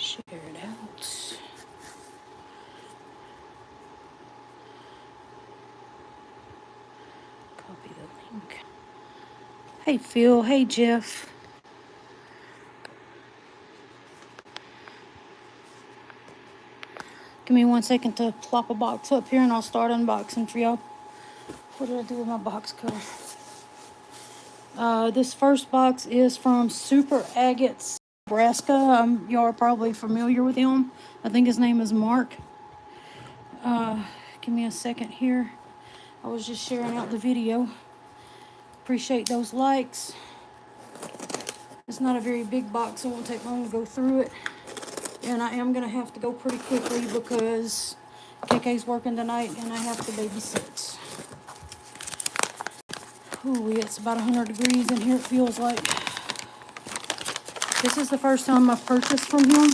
Share it out. Copy the link. Hey Phil, hey Jeff. Give me 1 second to plop a box up here and I'll start unboxing for y'all. What did I do with my box cutter? This first box is from Super Agates, Nebraska. Y'all are probably familiar with him. I think his name is Mark. Give me a second here. I was just sharing out the video. Appreciate those likes. It's not a very big box, so it won't take long to go through it. And I am going to have to go pretty quickly because KK's working tonight and I have to babysit. Ooh, it's about 100 degrees in here, it feels like. This is the first time I've purchased from him.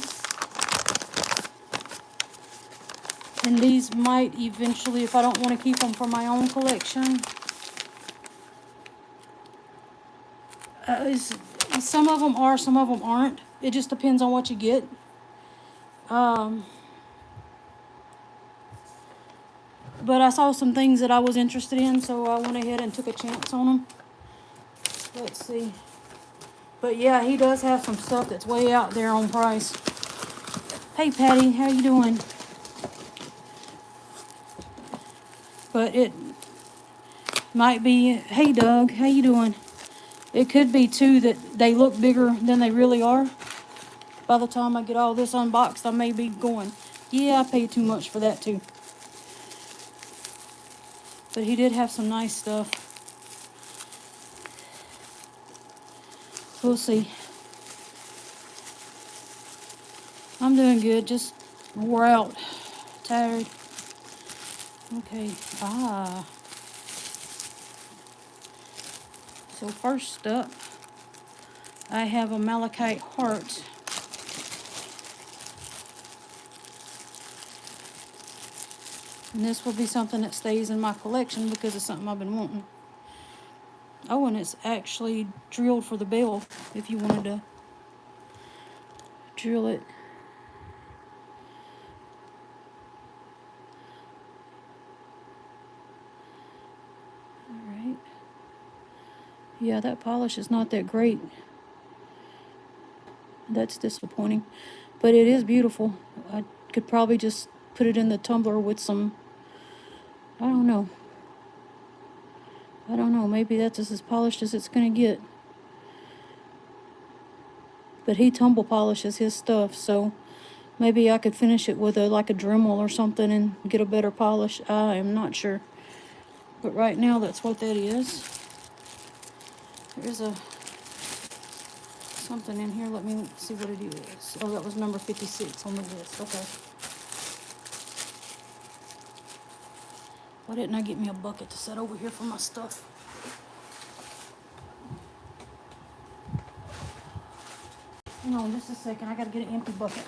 And these might eventually, if I don't want to keep them for my own collection. Some of them are, some of them aren't. It just depends on what you get. But I saw some things that I was interested in, so I went ahead and took a chance on them. Let's see. But yeah, he does have some stuff that's way out there on price. Hey Patty, how you doing? But it might be, hey Doug, how you doing? It could be too that they look bigger than they really are. By the time I get all this unboxed, I may be going, yeah, I paid too much for that too. But he did have some nice stuff. We'll see. I'm doing good, just wore out, tired. Okay, so first up, I have a malachite heart. And this will be something that stays in my collection because it's something I've been wanting. Oh, and it's actually drilled for the bell if you wanted to drill it. Alright. Yeah, that polish is not that great. That's disappointing. But it is beautiful. I could probably just put it in the tumbler with some, I don't know. Maybe that's as polished as it's going to get. But he tumble polishes his stuff, so maybe I could finish it with like a Dremel or something and get a better polish. I am not sure. But right now, that's what that is. There's something in here. Let me see what it is. Oh, that was number 56 on the list. Okay. Why didn't I get me a bucket to set over here for my stuff? Hang on just a second. I gotta get an empty bucket.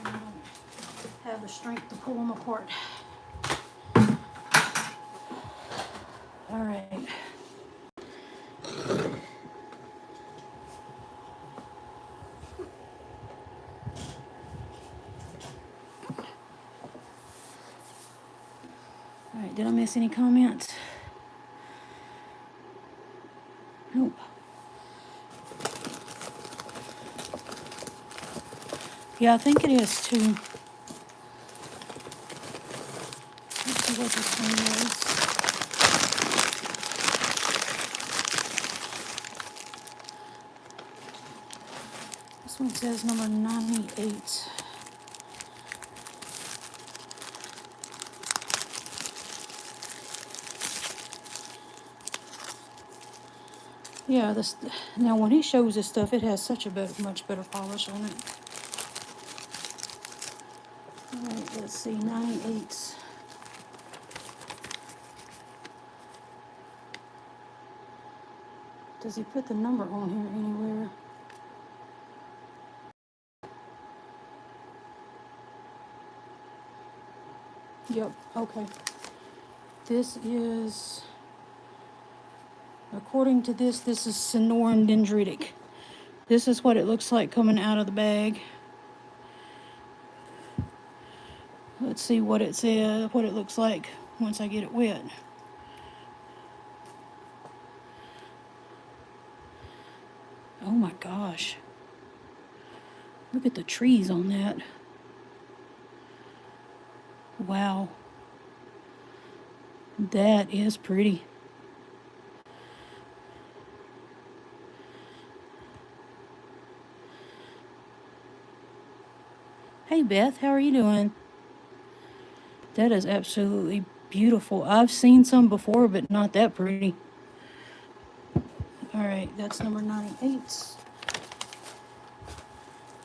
I don't have the strength to pull them apart. All right. All right, did I miss any comments? Nope. Yeah, I think it is too. Let's see what this one is. This one says number 98. Yeah, this now when he shows this stuff, it has such a much better polish on it. All right, let's see, 98. Does he put the number on here anywhere? Yep, okay. This is, according to this is Sonoran dendritic. This is what it looks like coming out of the bag. Let's see what it says, what it looks like once I get it wet. Oh my gosh. Look at the trees on that. Wow. That is pretty. Hey Beth, how are you doing? That is absolutely beautiful. I've seen some before, but not that pretty. All right, that's number 98.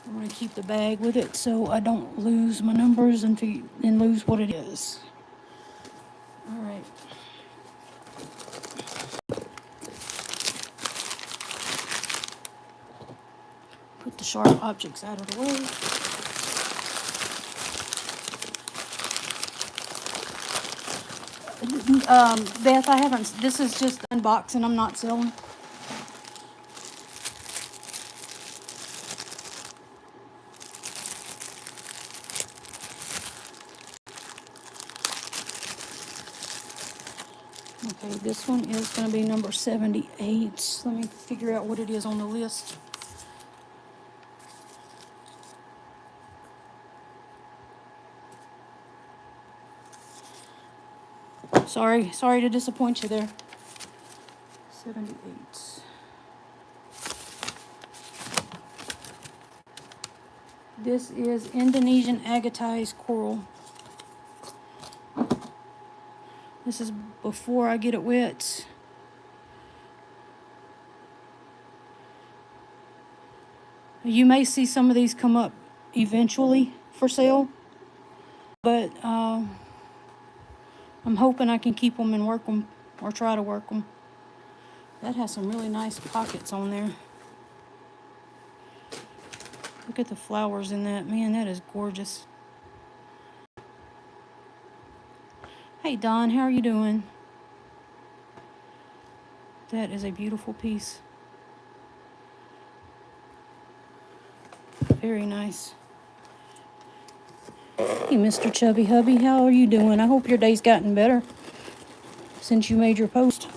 I'm going to keep the bag with it so I don't lose my numbers and lose what it is. All right. Put the sharp objects out of the way. Beth, I haven't, this is just unboxing, I'm not selling. Okay, this one is going to be number 78. Let me figure out what it is on the list. Sorry to disappoint you there. 78. This is Indonesian agatized coral. This is before I get it wet. You may see some of these come up eventually for sale, but I'm hoping I can keep them and work them, or try to work them. That has some really nice pockets on there. Look at the flowers in that. Man, that is gorgeous. Hey Don, how are you doing? That is a beautiful piece. Very nice. Hey Mr. Chubby Hubby, how are you doing? I hope your day's gotten better since you made your post.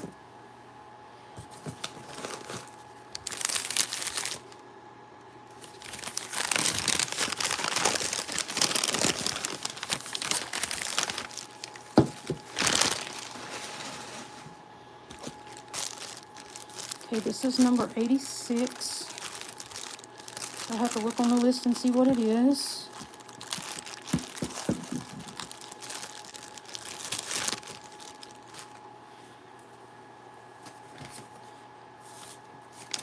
Okay, this is number 86. I'll have to look on the list and see what it is.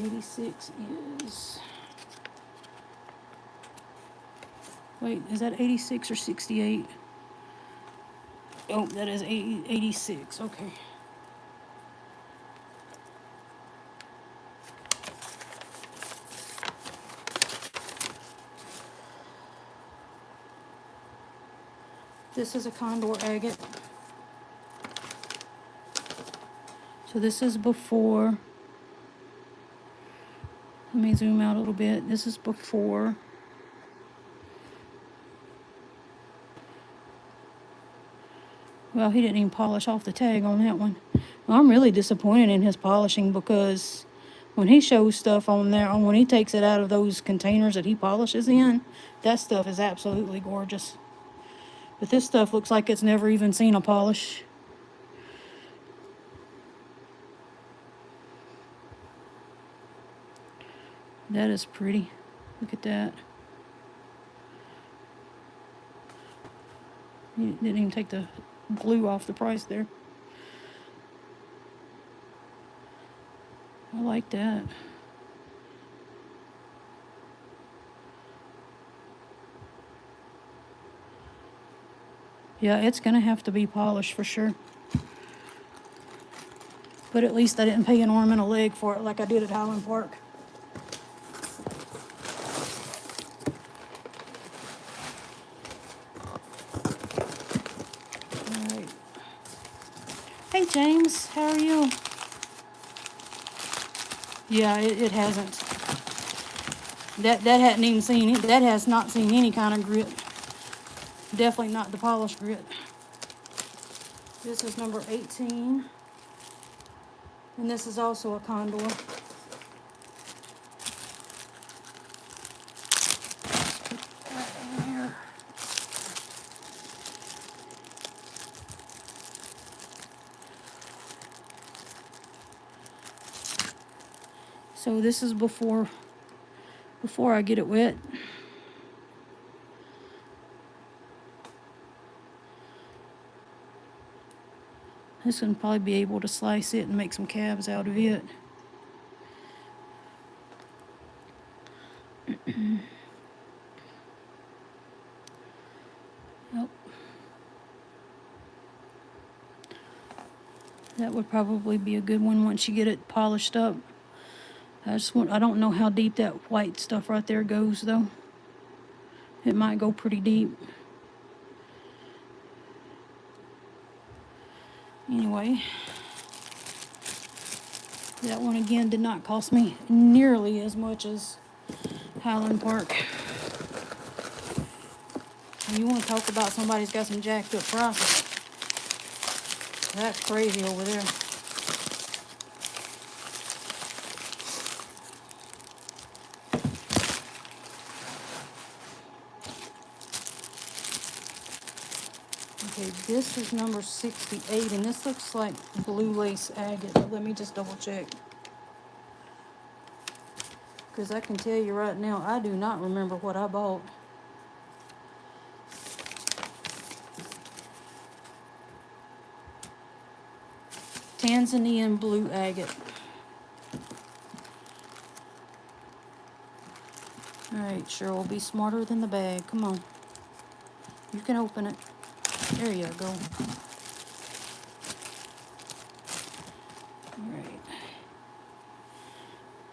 '86 is... Wait, is that 86 or 68? Oh, that is 86. Okay. This is a condor agate. So this is before. Let me zoom out a little bit. This is before. Well, he didn't even polish off the tag on that one. Well, I'm really disappointed in his polishing, because when he shows stuff on there, when he takes it out of those containers that he polishes in, that stuff is absolutely gorgeous. But this stuff looks like it's never even seen a polish. That is pretty. Look at that. He didn't even take the glue off the price there. I like that. Yeah, it's gonna have to be polished for sure. But at least I didn't pay an arm and a leg for it like I did at Highland Park. James, how are you? Yeah, it hasn't. That hadn't even seen it. That has not seen any kind of grit. Definitely not the polished grit. This is number 18. And this is also a condor. So this is before I get it wet. This one probably be able to slice it and make some cabs out of it. Yep. That would probably be a good one once you get it polished up. I don't know how deep that white stuff right there goes though. It might go pretty deep. Anyway, that one again did not cost me nearly as much as Highland Park. And you want to talk about somebody's got some jacked up prices. That's crazy over there. Okay, this is number 68, and this looks like blue lace agate. But let me just double check. Because I can tell you right now, I do not remember what I bought. Tanzanian blue agate. Alright, Cheryl, be smarter than the bag. Come on. You can open it. There you go. Alright.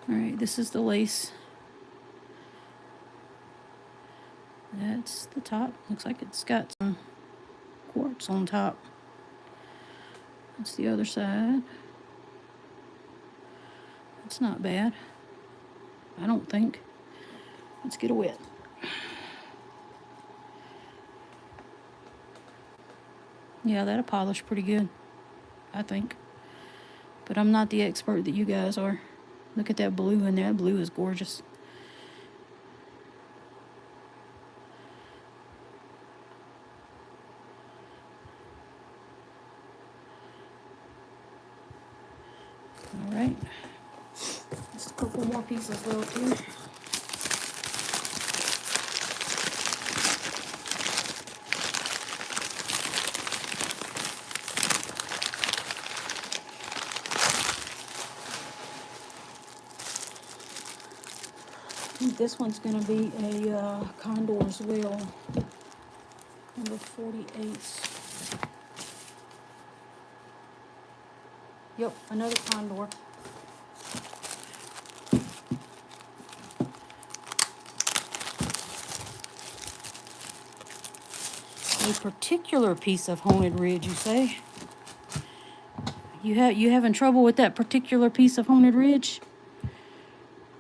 Alright, this is the lace. That's the top. Looks like it's got some quartz on top. That's the other side. It's not bad. I don't think. Let's get a wet. Yeah, that'll polish pretty good, I think. But I'm not the expert that you guys are. Look at that blue in there. That blue is gorgeous. All right. Just a couple more pieces left here. I think this one's going to be a condor as well. Number 48. Yep, another condor. A particular piece of Haunted Ridge, you say? You having trouble with that particular piece of Haunted Ridge?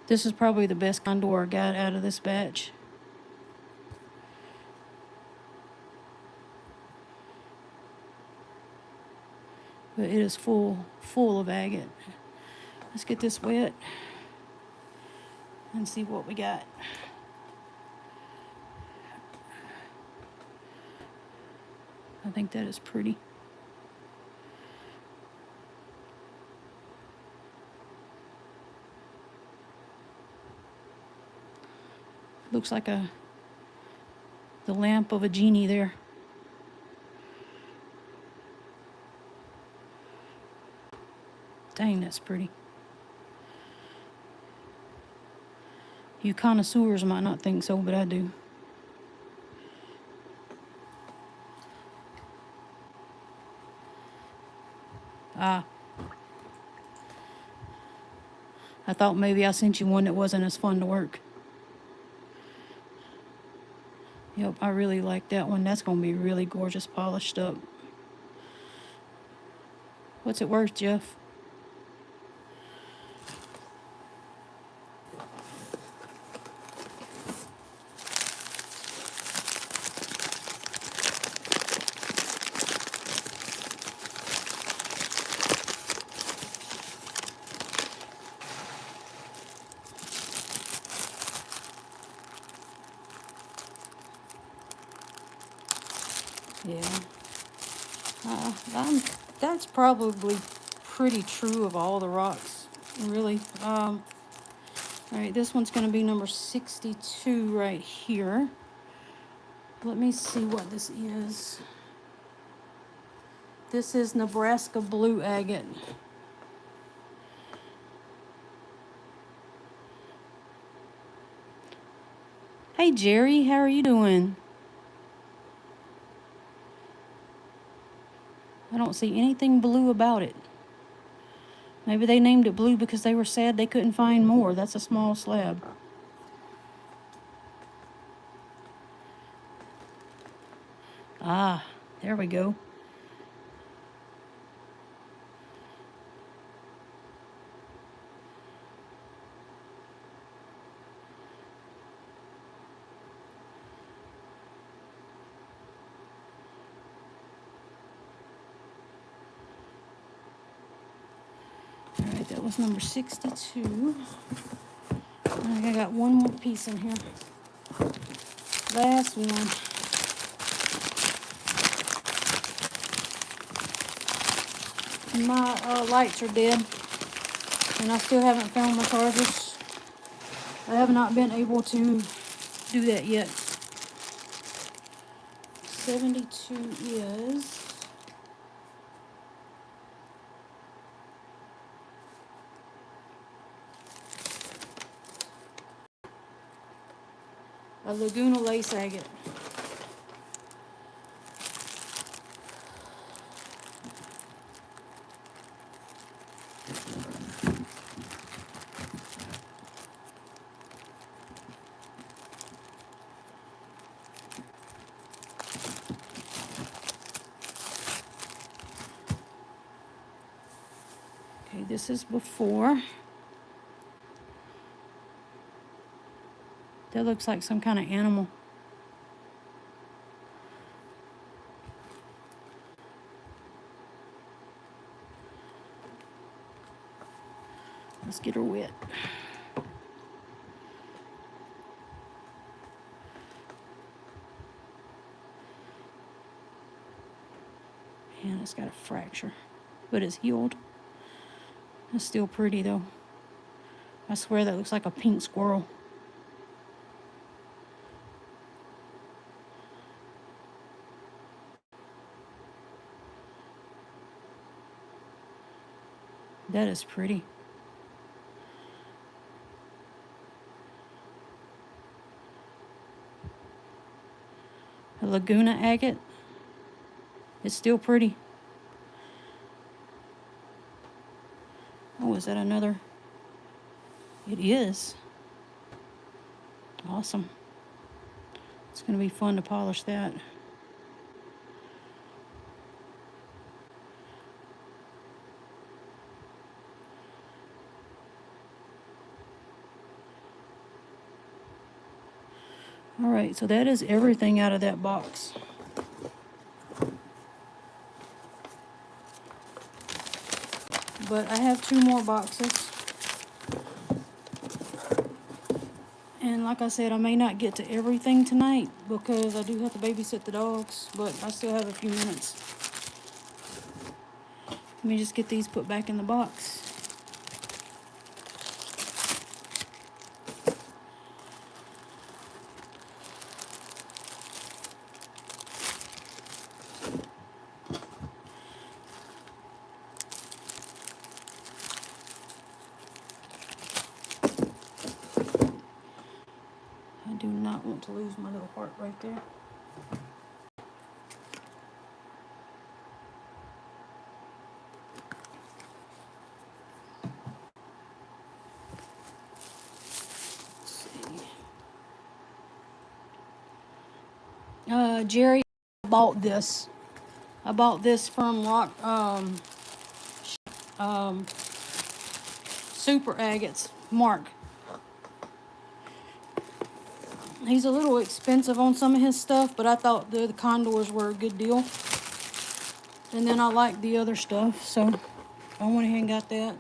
This is probably the best condor I got out of this batch. But it is full of agate. Let's get this wet and see what we got. I think that is pretty. Looks like the lamp of a genie there. Dang, that's pretty. You connoisseurs might not think so, but I do. I thought maybe I sent you one that wasn't as fun to work. Yep, I really like that one. That's going to be really gorgeous polished up. What's it worth, Jeff? Yeah. That's probably pretty true of all the rocks, really. All right, this one's going to be number 62 right here. Let me see what this is. This is Nebraska blue agate. Hey, Jerry, how are you doing? I don't see anything blue about it. Maybe they named it blue because they were sad they couldn't find more. That's a small slab. Ah, there we go. All right, that was number 62. I think I got one more piece in here. Last one. My lights are dead, and I still haven't found my chargers. I have not been able to do that yet. 72 is a Laguna lace agate. Okay, this is before. That looks like some kind of animal. Let's get her wet. And it's got a fracture, but it's healed. It's still pretty though. I swear that looks like a pink squirrel. That is pretty. A Laguna agate. It's still pretty. Oh, is that another? It is. Awesome. It's going to be fun to polish that. All right, so that is everything out of that box. But I have 2 more boxes. And like I said, I may not get to everything tonight because I do have to babysit the dogs, but I still have a few minutes. Let me just get these put back in the box. I do not want to lose my little heart right there. Jerry bought this. I bought this from super agates, Mark. He's a little expensive on some of his stuff, but I thought the condors were a good deal. And then I like the other stuff, so I went ahead and got that.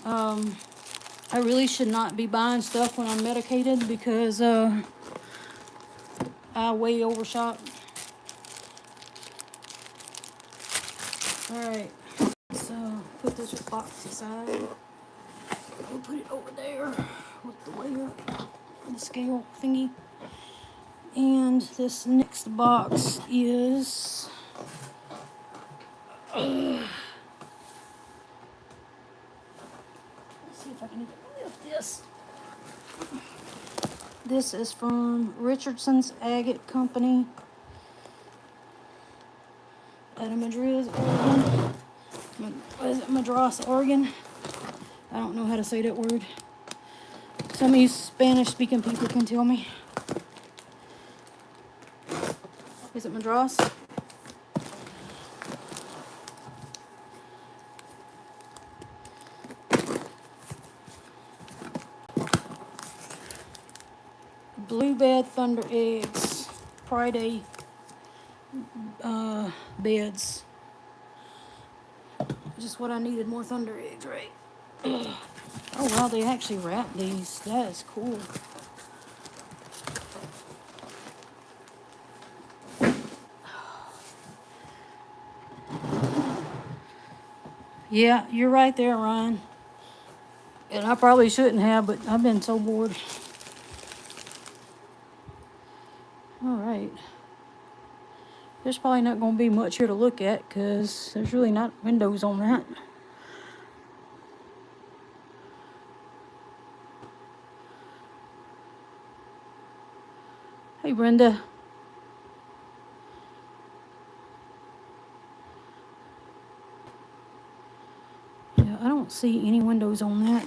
I really should not be buying stuff when I'm medicated because I way overshot. Alright, so put this box aside. We'll put it over there with the weigher and the scale thingy. And this next box is let's see if I can lift this. This is from Richardson's Agate Company out of Madrid, Oregon. What is it? Madras, Oregon. I don't know how to say that word. Some of you Spanish-speaking people can tell me. Is it Madras? Bluebed Thunder Eggs. Friday beds. Just what I needed, more thunder eggs, right? Oh wow, they actually wrap these. That is cool. Yeah, you're right there, Ryan. And I probably shouldn't have, but I've been so bored. Alright. There's probably not going to be much here to look at because there's really not windows on that. Hey, Brenda. Yeah, I don't see any windows on that.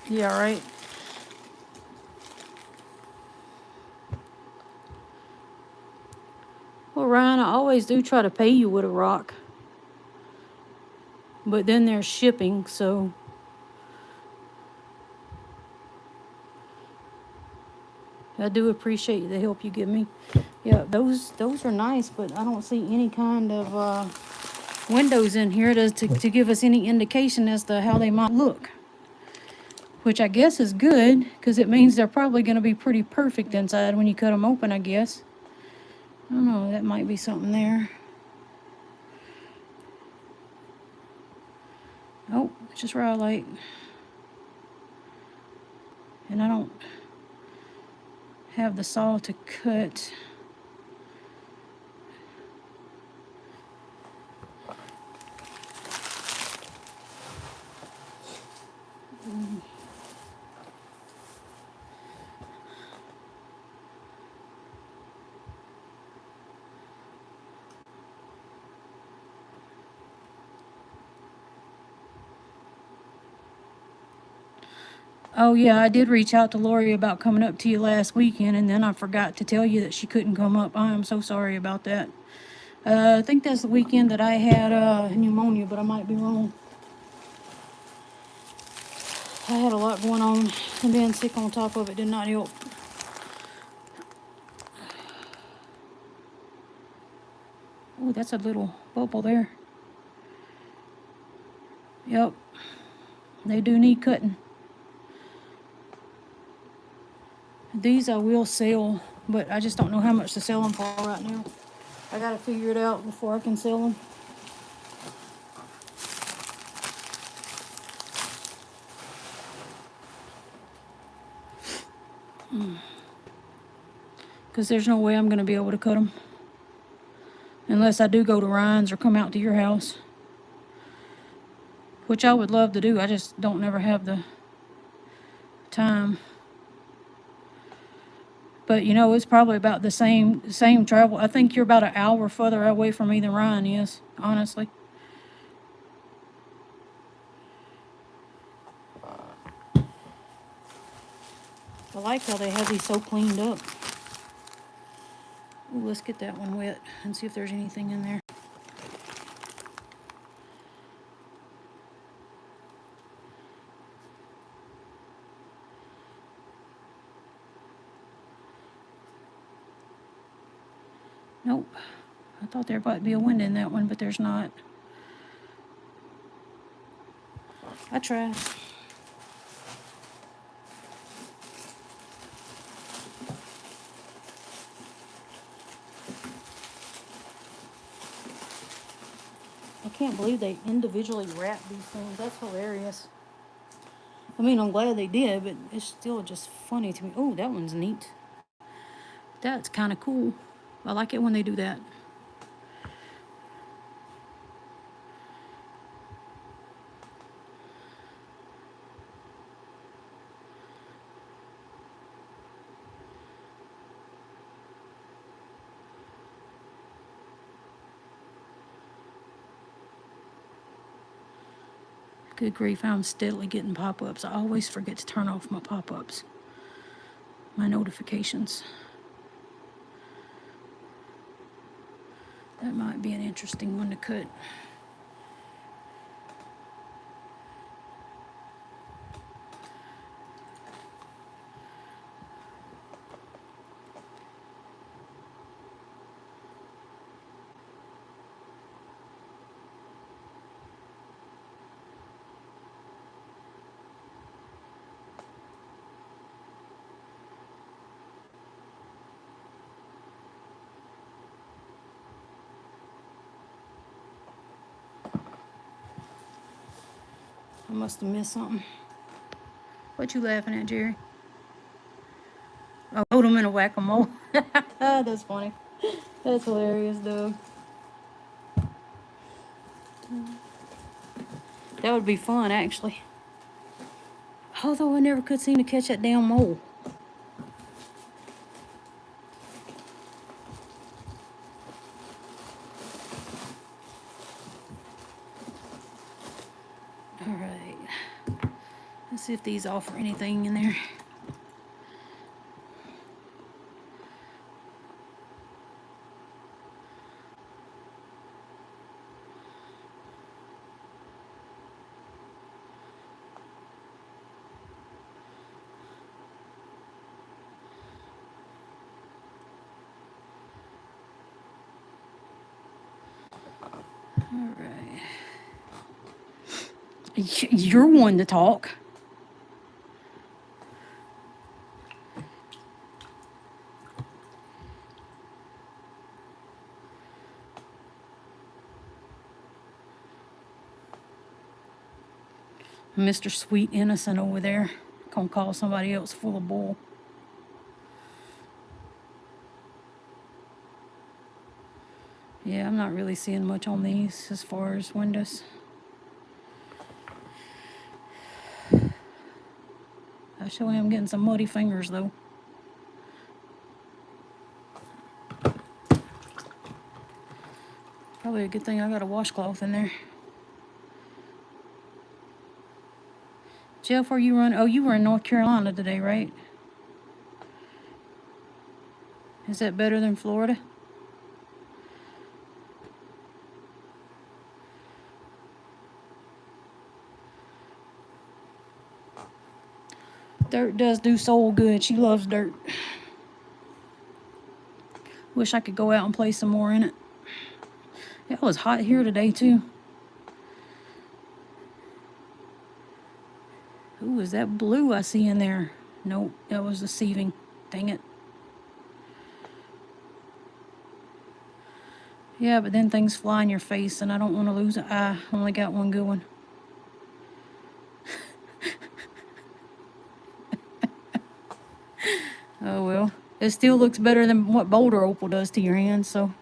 Yeah, right. Well, Ryan, I always do try to pay you with a rock. But then there's shipping, so I do appreciate the help you give me. Yeah, those are nice, but I don't see any kind of windows in here to give us any indication as to how they might look. Which I guess is good, because it means they're probably going to be pretty perfect inside when you cut them open, I guess. I don't know, that might be something there. Oh, it's just rhyolite. And I don't have the saw to cut. Oh, yeah, I did reach out to Lori about coming up to you last weekend, and then I forgot to tell you that she couldn't come up. I am so sorry about that. I think that's the weekend that I had pneumonia, but I might be wrong. I had a lot going on, and being sick on top of it did not help. Oh, that's a little bubble there. Yep, they do need cutting. These I will sell, but I just don't know how much to sell them for right now. I gotta figure it out before I can sell them. Because there's no way I'm gonna be able to cut them. Unless I do go to Ryan's or come out to your house. Which I would love to do. I just don't never have the time. But you know, it's probably about the same travel. I think you're about an hour further away from me than Ryan is, honestly. I like how they have these so cleaned up. Ooh, let's get that one wet and see if there's anything in there. Nope. I thought there might be a window in that one, but there's not. I tried. I can't believe they individually wrap these things. That's hilarious. I mean, I'm glad they did, but it's still just funny to me. Oh, that one's neat. That's kind of cool. I like it when they do that. Good grief, I'm steadily getting pop-ups. I always forget to turn off my pop-ups, my notifications. That might be an interesting one to cut. I must have missed something. What you laughing at, Jerry? Oh, hold them in a whack-a-mole. That's funny. That's hilarious, Doug. That would be fun, actually. Although I never could seem to catch that damn mole. All right. Let's see if these offer anything in there. All right. You're one to talk. Mr. Sweet Innocent over there. Gonna call somebody else full of bull. Yeah, I'm not really seeing much on these as far as windows. I sure am getting some muddy fingers though. Probably a good thing I got a washcloth in there. Jeff, where you run? Oh, you were in North Carolina today, right? Is that better than Florida? Dirt does do Soul good. She loves dirt. Wish I could go out and play some more in it. It was hot here today, too. Ooh, is that blue I see in there? Nope, that was deceiving. Dang it. Yeah, but then things fly in your face, and I don't want to lose an eye. Only got one good one. Oh, well. It still looks better than what Boulder Opal does to your hands, so.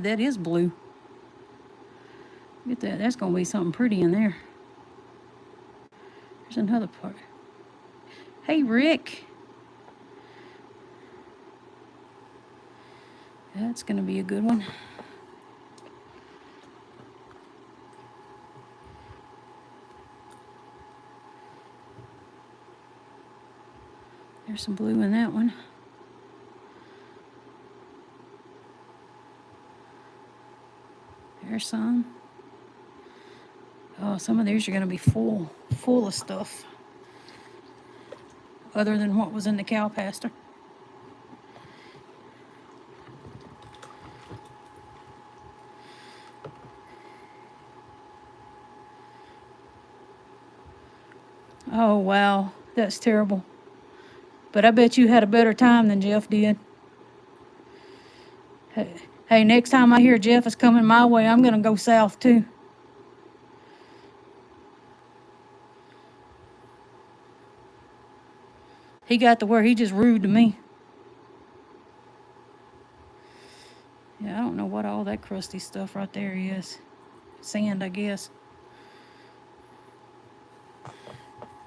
that is blue. Look at that. That's going to be something pretty in there. There's another part. Hey, Rick. That's going to be a good one. There's some blue in that one. There's some. Oh, some of these are going to be full of stuff. Other than what was in the cow pasture. Oh, wow. That's terrible. But I bet you had a better time than Jeff did. Hey, next time I hear Jeff is coming my way, I'm going to go south too. He got to where he just rude to me. Yeah, I don't know what all that crusty stuff right there is. Sand, I guess.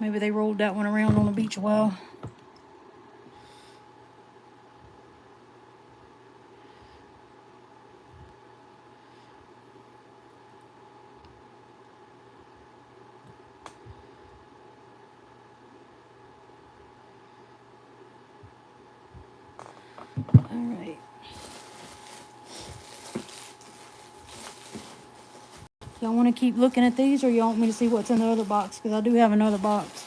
Maybe they rolled that one around on the beach a while. All right. Y'all want to keep looking at these, or y'all want me to see what's in the other box? Because I do have another box.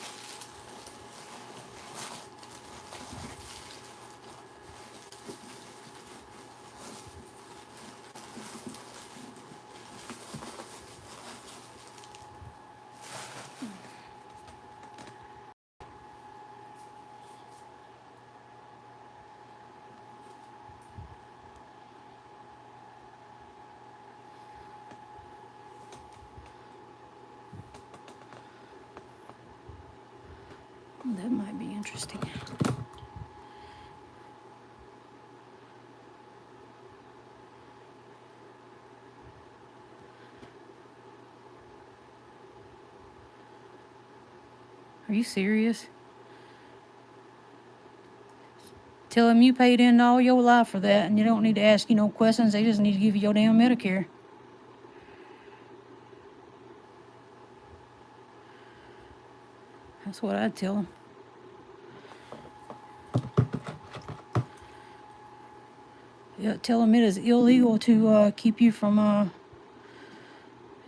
That might be interesting. Are you serious? Tell them you paid in all your life for that, and you don't need to ask you no questions. They just need to give you your damn Medicare. That's what I'd tell them. Yeah, tell them it is illegal to keep you from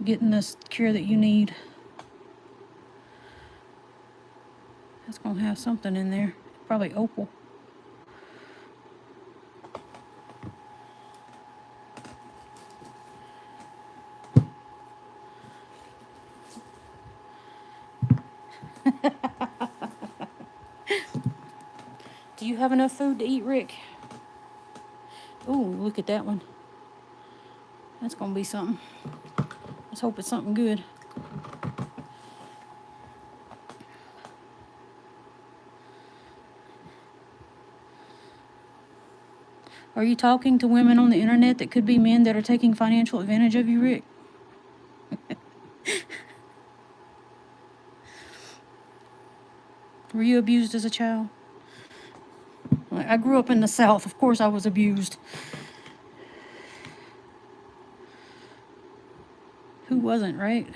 getting the cure that you need. That's going to have something in there. Probably opal. Do you have enough food to eat, Rick? Ooh, look at that one. That's going to be something. Let's hope it's something good. Are you talking to women on the internet that could be men that are taking financial advantage of you, Rick? Were you abused as a child? I grew up in the South. Of course I was abused. Who wasn't, right?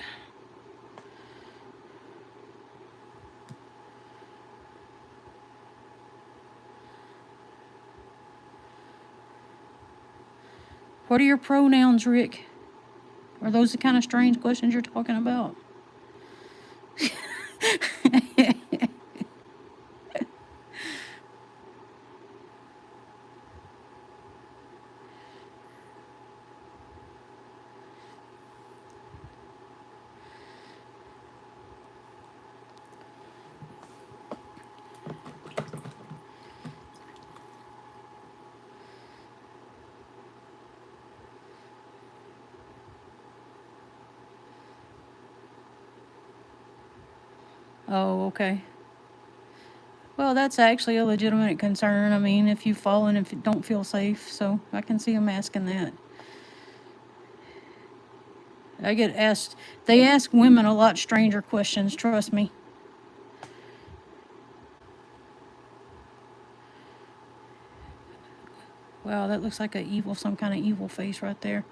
What are your pronouns, Rick? Are those the kind of strange questions you're talking about? Oh, okay. Well, that's actually a legitimate concern. I mean, if you fall and if you don't feel safe, so I can see them asking that. I get asked, they ask women a lot stranger questions, trust me. Wow, that looks like some kind of evil face right there.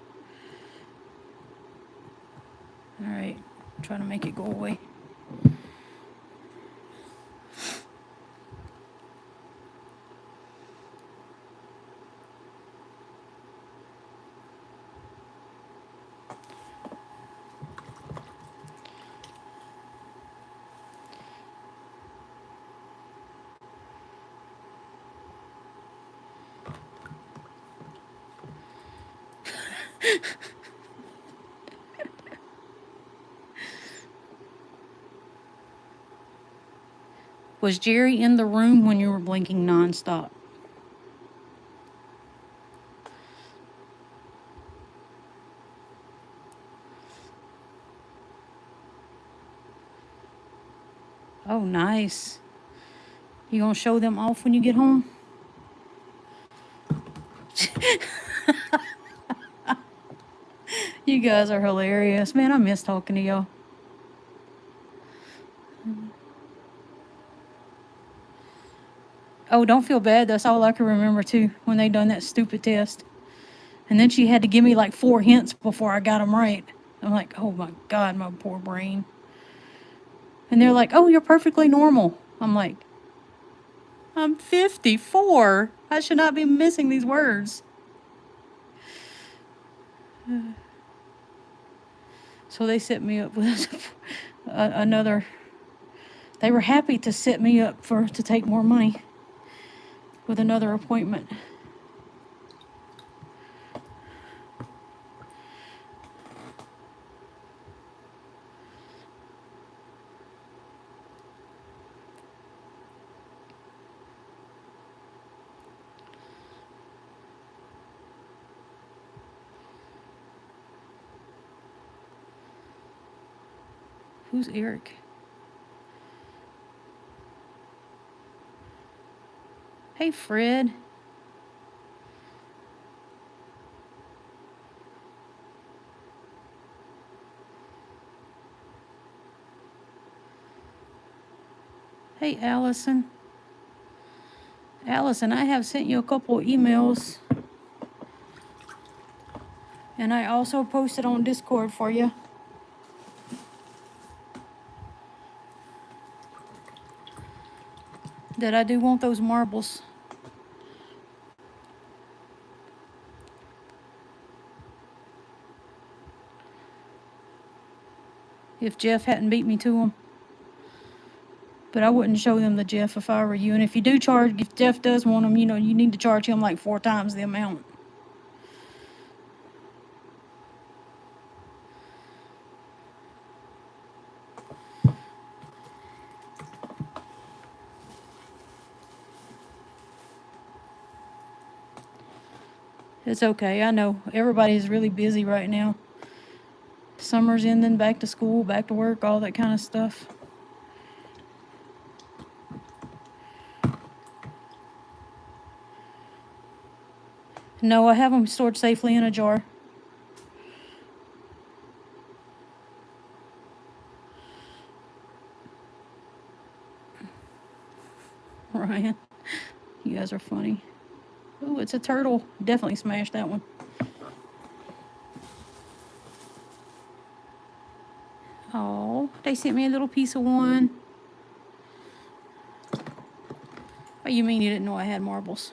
All right, try to make it go away. Was Jerry in the room when you were blinking nonstop? Oh, nice. You gonna show them off when you get home? You guys are hilarious. Man, I miss talking to y'all. Oh, don't feel bad. That's all I can remember, too, when they done that stupid test. And then she had to give me like 4 hints before I got them right. I'm like, oh my God, my poor brain. And they're like, oh, you're perfectly normal. I'm like, I'm 54. I should not be missing these words. So they set me up with another. They were happy to set me up to take more money with another appointment. Who's Eric? Hey, Fred. Hey, Allison. Allison, I have sent you a couple of emails. And I also posted on Discord for you. That I do want those marbles. If Jeff hadn't beat me to them. But I wouldn't show them to Jeff if I were you. And if you do charge, if Jeff does want them, you need to charge him like 4 times the amount. It's okay. I know everybody's really busy right now. Summer's ending, back to school, back to work, all that kind of stuff. No, I have them stored safely in a jar. Ryan, you guys are funny. Ooh, it's a turtle. Definitely smashed that one. Oh, they sent me a little piece of one. Oh, you mean you didn't know I had marbles?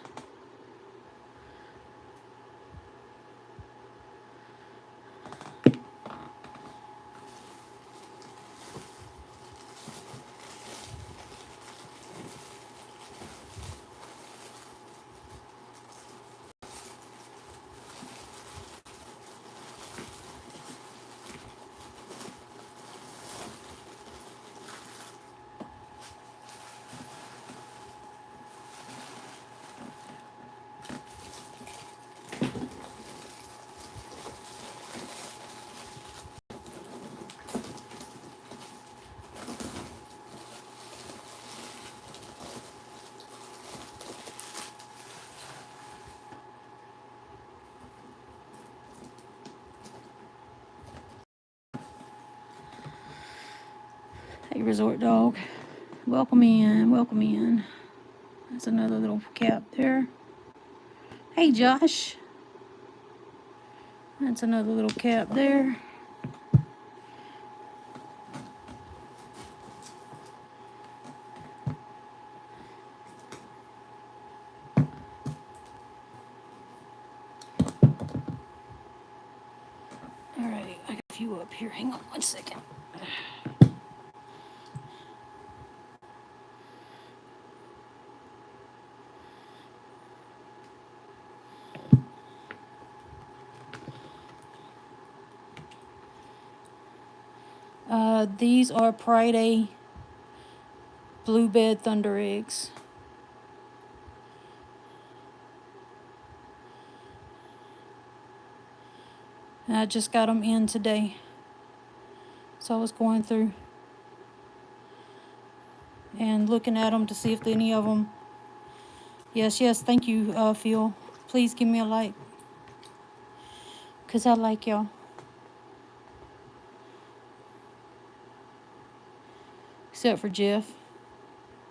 Hey, resort dog. Welcome in, welcome in. That's another little cap there. Hey, Josh. That's another little cap there. Alright, I got a few up here. Hang on 1 second. These are Friday blue bed thunder eggs. And I just got them in today. So I was going through and looking at them to see if any of them. Yes, thank you, Phil. Please give me a like. Because I like y'all. Except for Jeff.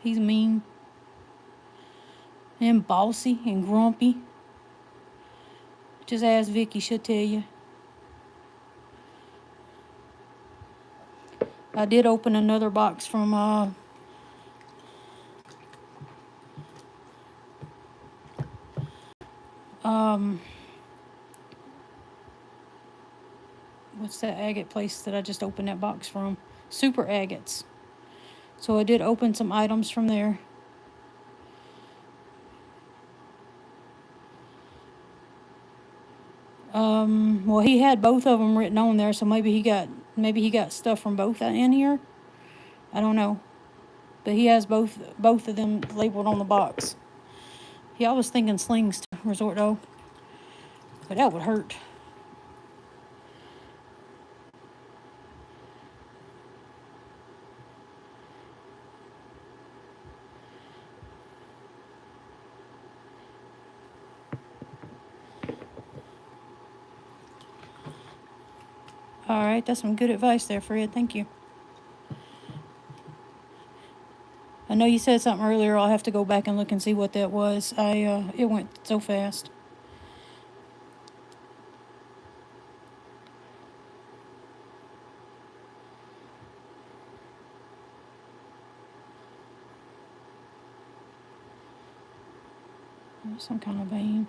He's mean. And bossy and grumpy. Just ask Vicky, she'll tell you. I did open another box from what's that agate place that I just opened that box from? Super Agates. So I did open some items from there. Well, he had both of them written on there, so maybe he got stuff from both in here. I don't know, but he has both of them labeled on the box. Yeah, I was thinking slings to resort dog, but that would hurt. All right, that's some good advice there, Fred. Thank you. I know you said something earlier. I'll have to go back and look and see what that was. It went so fast. Some kind of vein.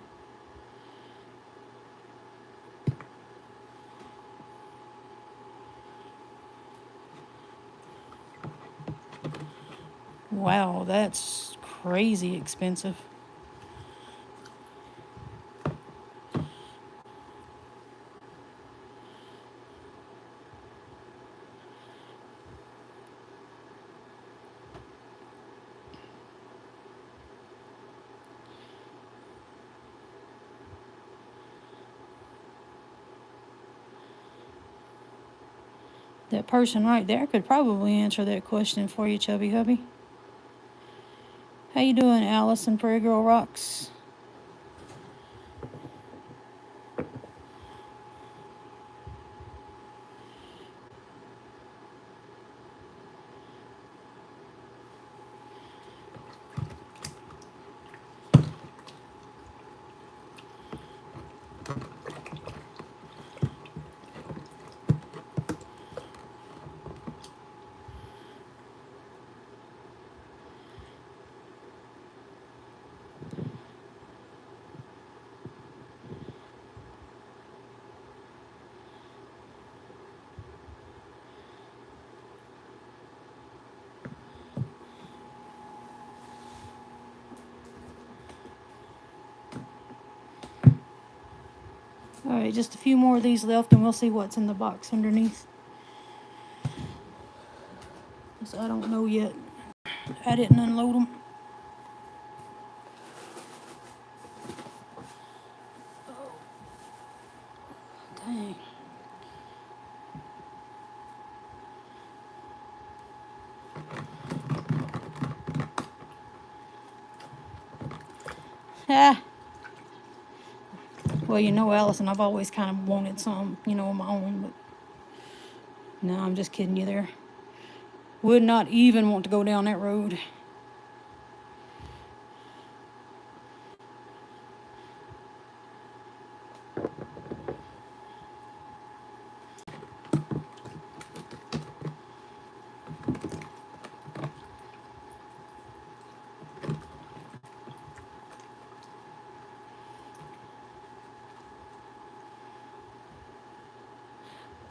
Wow, that's crazy expensive. That person right there could probably answer that question for you, Chubby Hubby. How you doing, Alice and Prairie Girl Rocks? Alright, just a few more of these left and we'll see what's in the box underneath. So I don't know yet. I didn't unload them. Oh, dang. Ah. Well, you know, Allison, I've always kind of wanted some, of my own, but no, I'm just kidding you there. Would not even want to go down that road.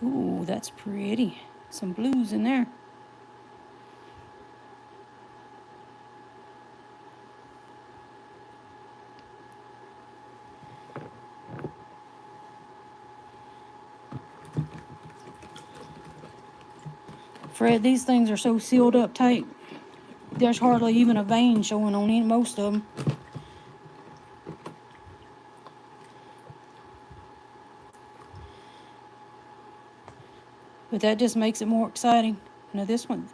Ooh, that's pretty. Some blues in there. Fred, these things are so sealed up tight. There's hardly even a vein showing on most of them. But that just makes it more exciting. Now this one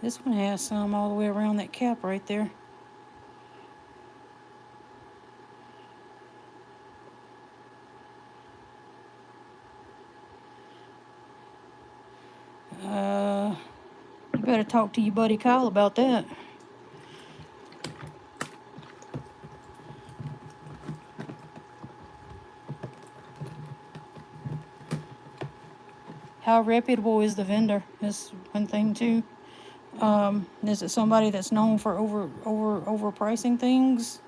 has some all the way around that cap right there. You better talk to your buddy Kyle about that. How reputable is the vendor? That's one thing too. Is it somebody that's known for overpricing things?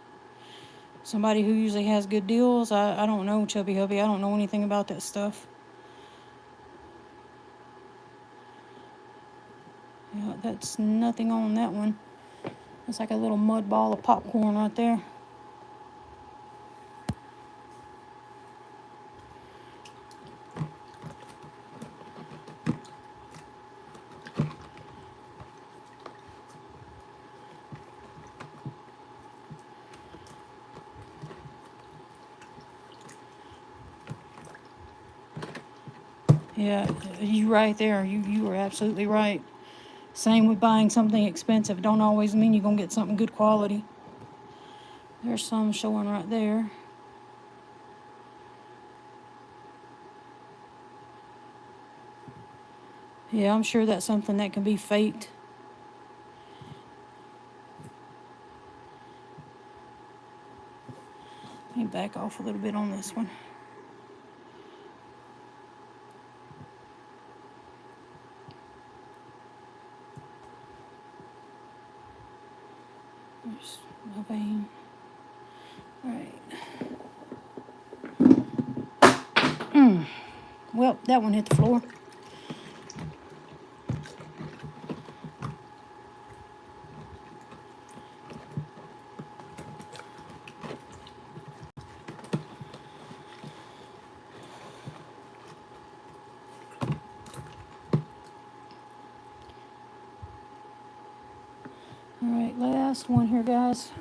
Somebody who usually has good deals? I don't know, Chubby Hubby. I don't know anything about that stuff. Yeah, that's nothing on that one. It's like a little mud ball of popcorn right there. Yeah, you right there. You are absolutely right. Same with buying something expensive. Don't always mean you're going to get something good quality. There's some showing right there. Yeah, I'm sure that's something that can be faked. Let me back off a little bit on this one. There's my vein. Alright. Well, that one hit the floor. Alright, last one here, guys.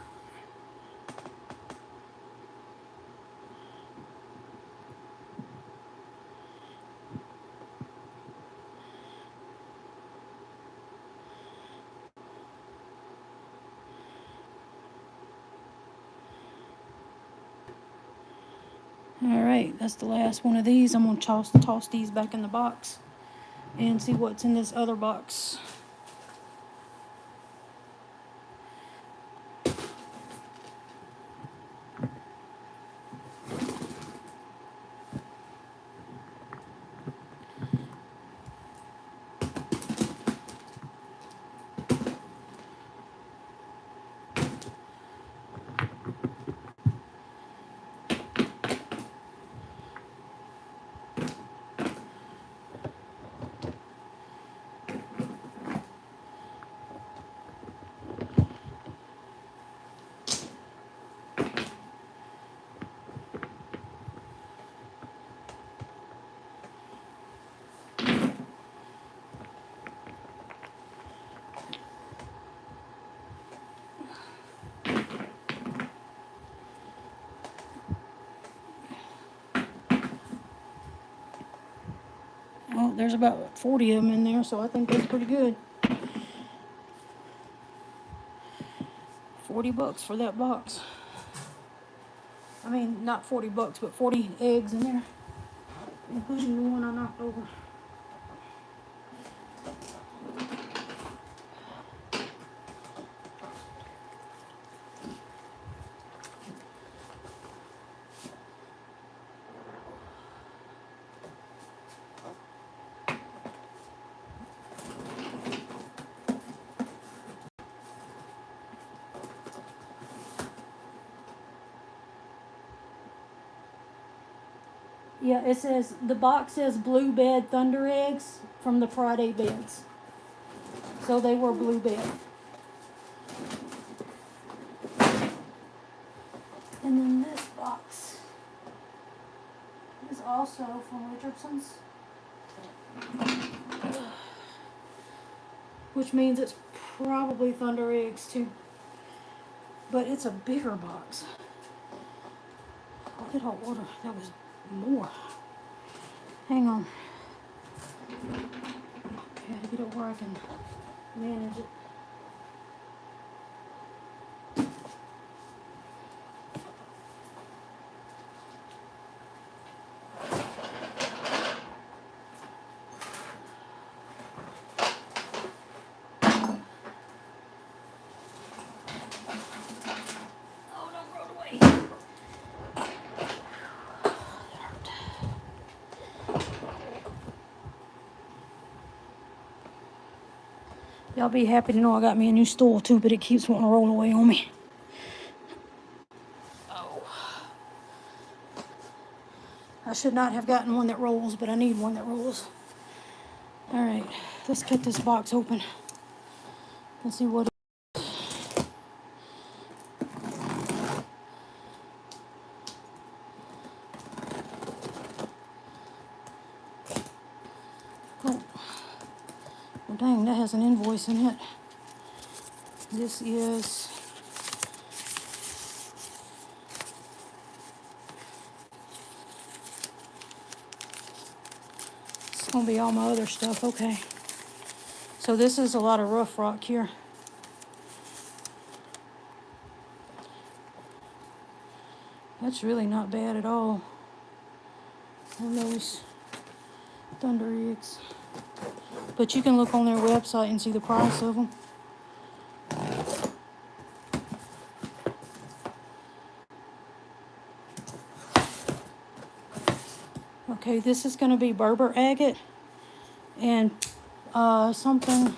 Alright, that's the last one of these. I'm going to toss these back in the box and see what's in this other box. Well, there's about 40 of them in there, so I think that's pretty good. $40 for that box. I mean, not $40, but 40 eggs in there, including the one I knocked over. Yeah, it says, the box says blue bed thunder eggs from the Friday beds. So they were blue bed. And then this box is also from Richardson's. Which means it's probably thunder eggs too. But it's a bigger box. Look at hot water. That was more. Hang on. Okay, I get it where I can manage it. Oh, don't roll away. Y'all be happy to know I got me a new stool too, but it keeps wanting to roll away on me. Oh. I should not have gotten one that rolls, but I need one that rolls. All right, let's cut this box open and see what. Oh, well, dang, that has an invoice in it. This is it's gonna be all my other stuff. Okay, so this is a lot of rough rock here. That's really not bad at all. On those thunder eggs. But you can look on their website and see the price of them. Okay, this is going to be Berber agate and something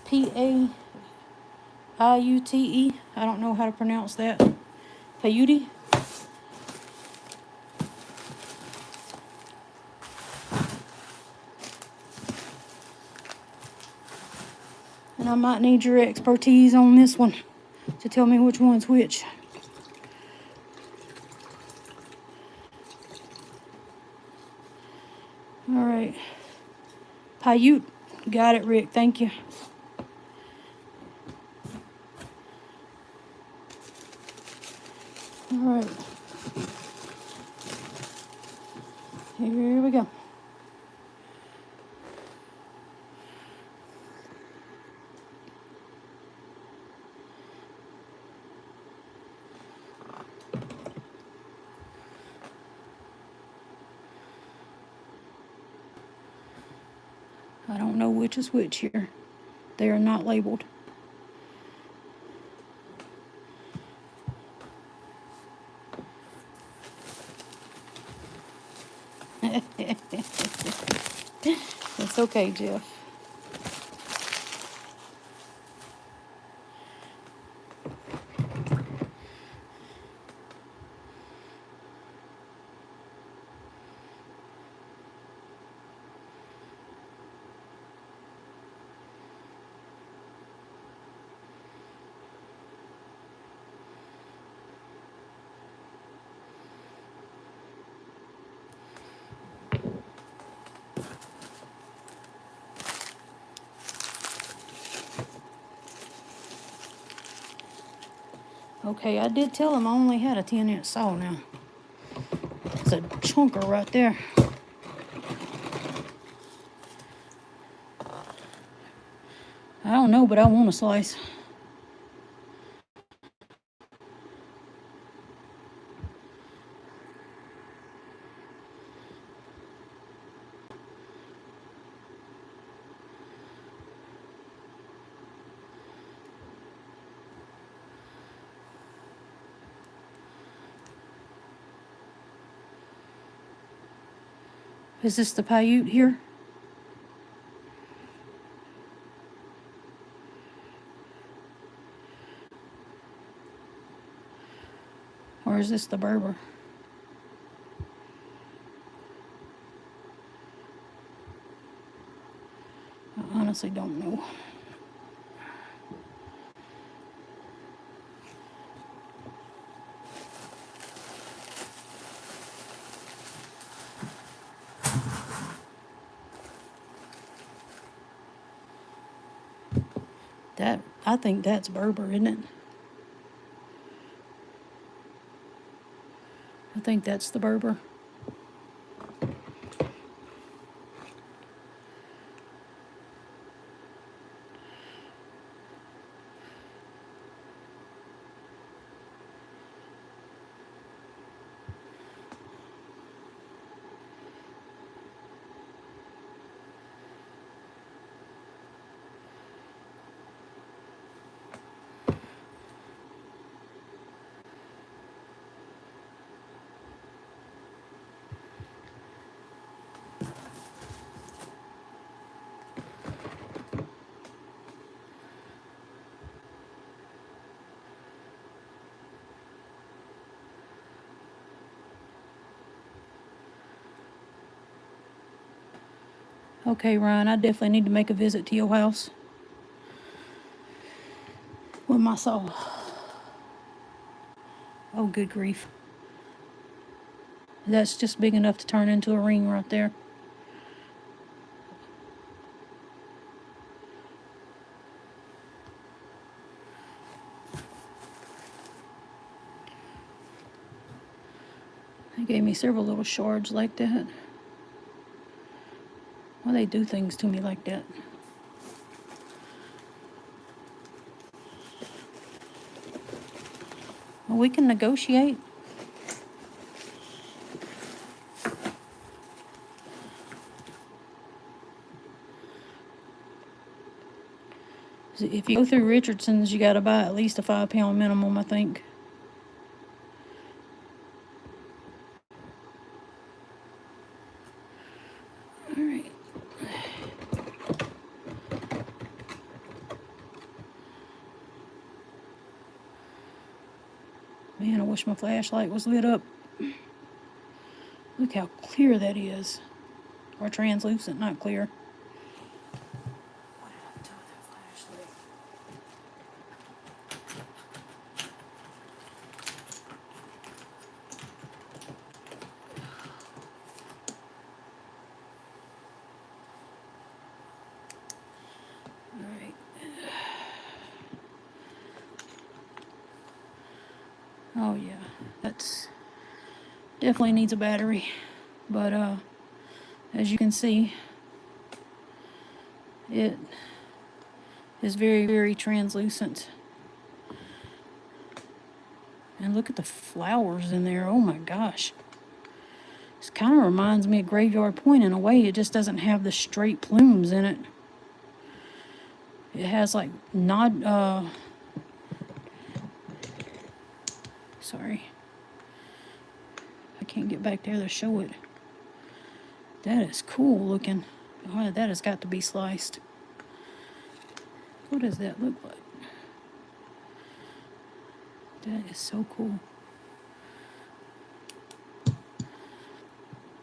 Paiute. I don't know how to pronounce that. Paiute. And I might need your expertise on this one to tell me which one's which. All right. Paiute. Got it, Rick. Thank you. All right. Here we go. I don't know which is which here. They are not labeled. It's okay, Jeff. Okay, I did tell him I only had a 10-inch saw now. It's a chunker right there. I don't know, but I want a slice. Is this the Paiute here? Or is this the Berber? honestly don't know. I think that's Berber, isn't it? I think that's the Berber. Okay, Ryan, I definitely need to make a visit to your house with my saw. Oh, good grief. That's just big enough to turn into a ring right there. They gave me several little shards like that. Why they do things to me like that? Well, we can negotiate. If you go through Richardson's, you gotta buy at least a 5-pound minimum, I think. Alright. Man, I wish my flashlight was lit up. Look how clear that is. Or translucent, not clear. What happened to that flashlight? Alright. Oh yeah, that's definitely needs a battery. But as you can see, it is very, very translucent. And look at the flowers in there. Oh my gosh. This kind of reminds me of Graveyard Point in a way. It just doesn't have the straight plumes in it. It has like sorry. I can't get back there to show it. That is cool looking. Oh, that has got to be sliced. What does that look like? That is so cool.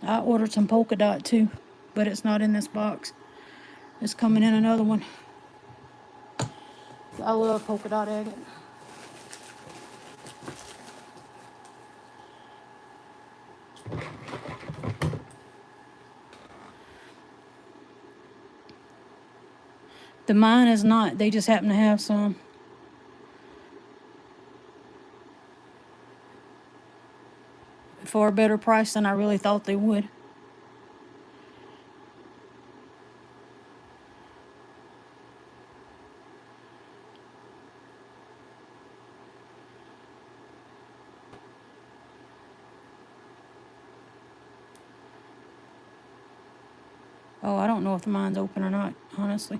I ordered some polka dot too, but it's not in this box. It's coming in another one. I love polka dot agate. The mine is not. They just happen to have some. For a better price than I really thought they would. Oh, I don't know if the mine's open or not, honestly.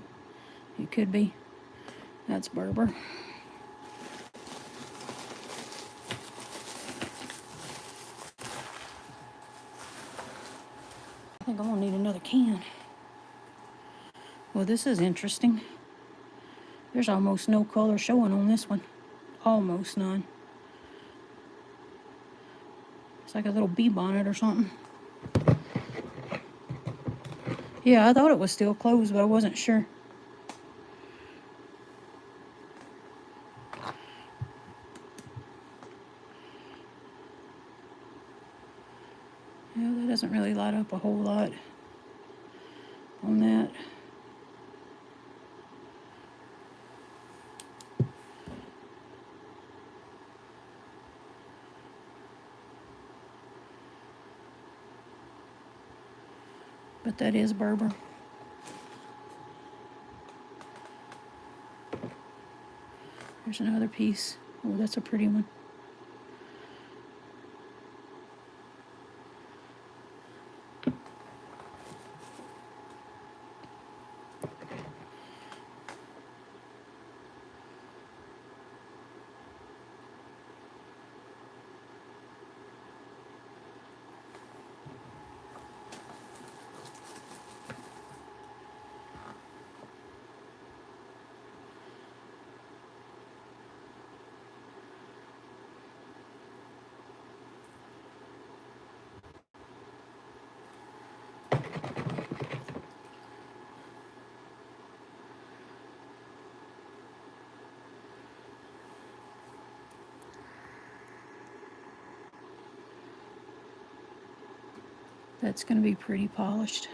It could be. That's Berber. I think I'm gonna need another can. Well, this is interesting. There's almost no color showing on this one. Almost none. It's like a little bee bonnet or something. Yeah, I thought it was still closed, but I wasn't sure. doesn't really light up a whole lot on that. But that is Berber. There's another piece. Oh, that's a pretty one. That's going to be pretty polished.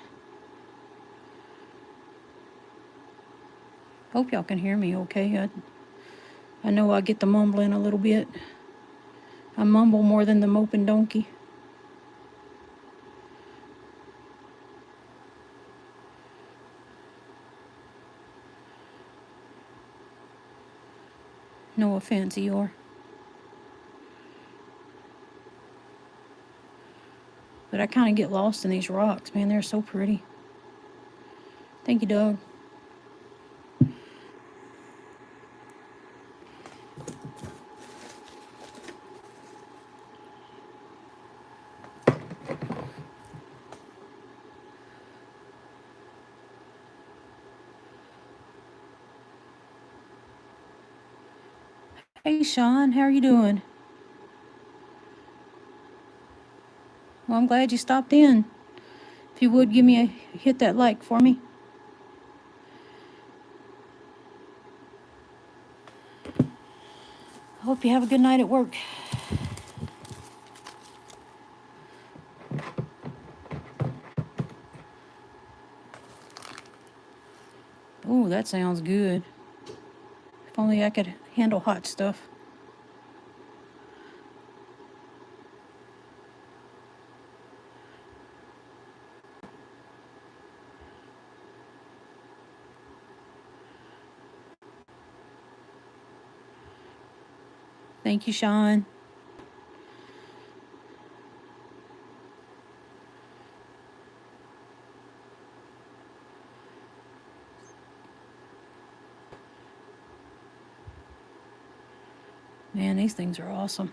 Hope y'all can hear me okay. I know I get the mumbling a little bit. I mumble more than the moping donkey. No offense, Eeyore. But I kind of get lost in these rocks, man. They're so pretty. Thank you, Doug. Hey, Sean, how are you doing? Well, I'm glad you stopped in. If you would, hit that like for me. I hope you have a good night at work. Oh, that sounds good. If only I could handle hot stuff. Thank you, Sean. Man, these things are awesome.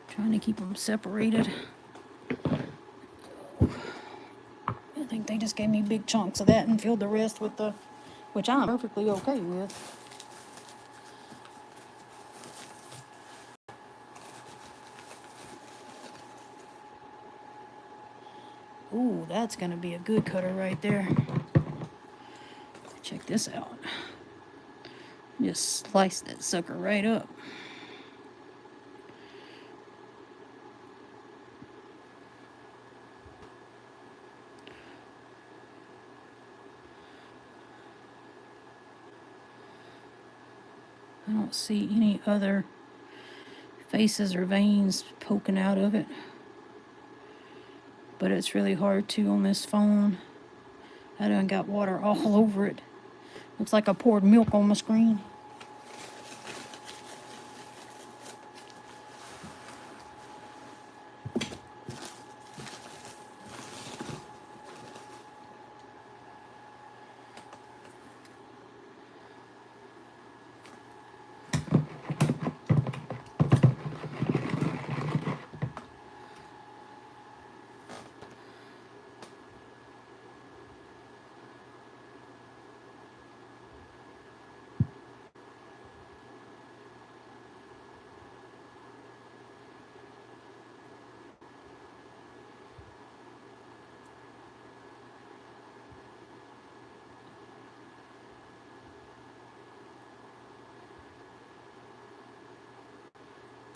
Trying to keep them separated. I think they just gave me big chunks of that and filled the rest with the, which I'm perfectly okay with. Ooh, that's gonna be a good cutter right there. Check this out. Just slice that sucker right up. I don't see any other faces or veins poking out of it. But it's really hard to on this phone. I done got water all over it. Looks like I poured milk on my screen.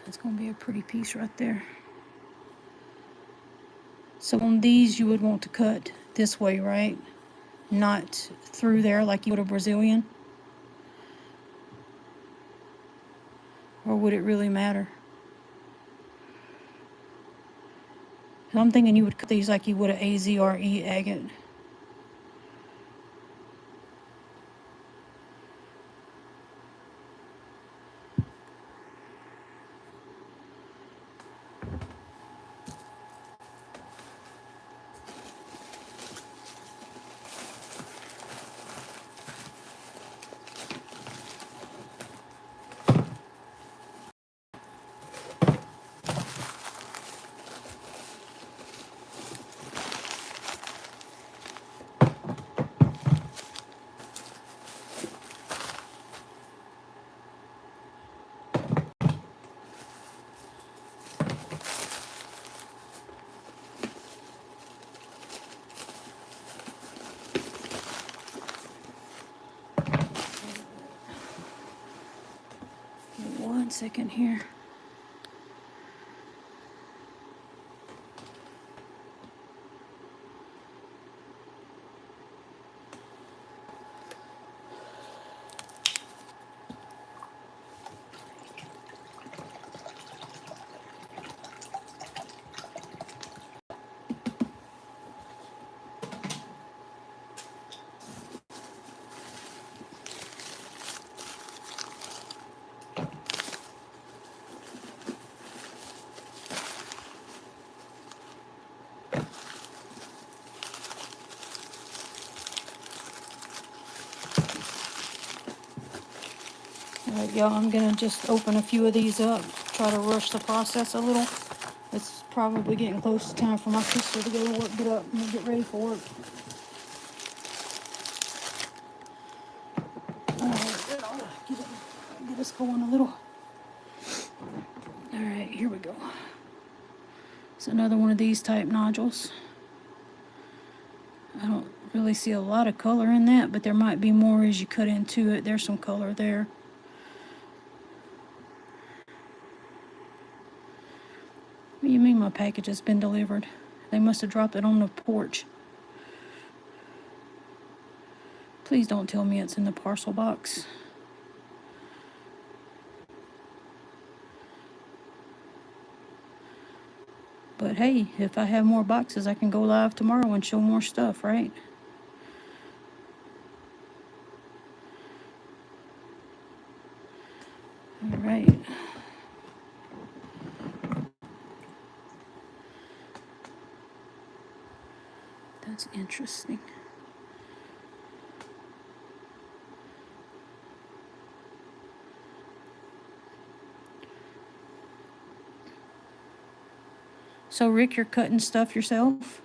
That's going to be a pretty piece right there. So on these, you would want to cut this way, right? Not through there like you would a Brazilian. Or would it really matter? I'm thinking you would cut these like you would an AZRE agate. One second here. Alright, y'all, I'm gonna just open a few of these up, try to rush the process a little. It's probably getting close to time for my sister to go to work, get up and get ready for work. Alright, I'll get us going a little. Alright, here we go. It's another one of these type nodules. I don't really see a lot of color in that, but there might be more as you cut into it. There's some color there. What do you mean my package has been delivered? They must have dropped it on the porch. Please don't tell me it's in the parcel box. But hey, if I have more boxes, I can go live tomorrow and show more stuff, right? All right. That's interesting. So Rick, you're cutting stuff yourself?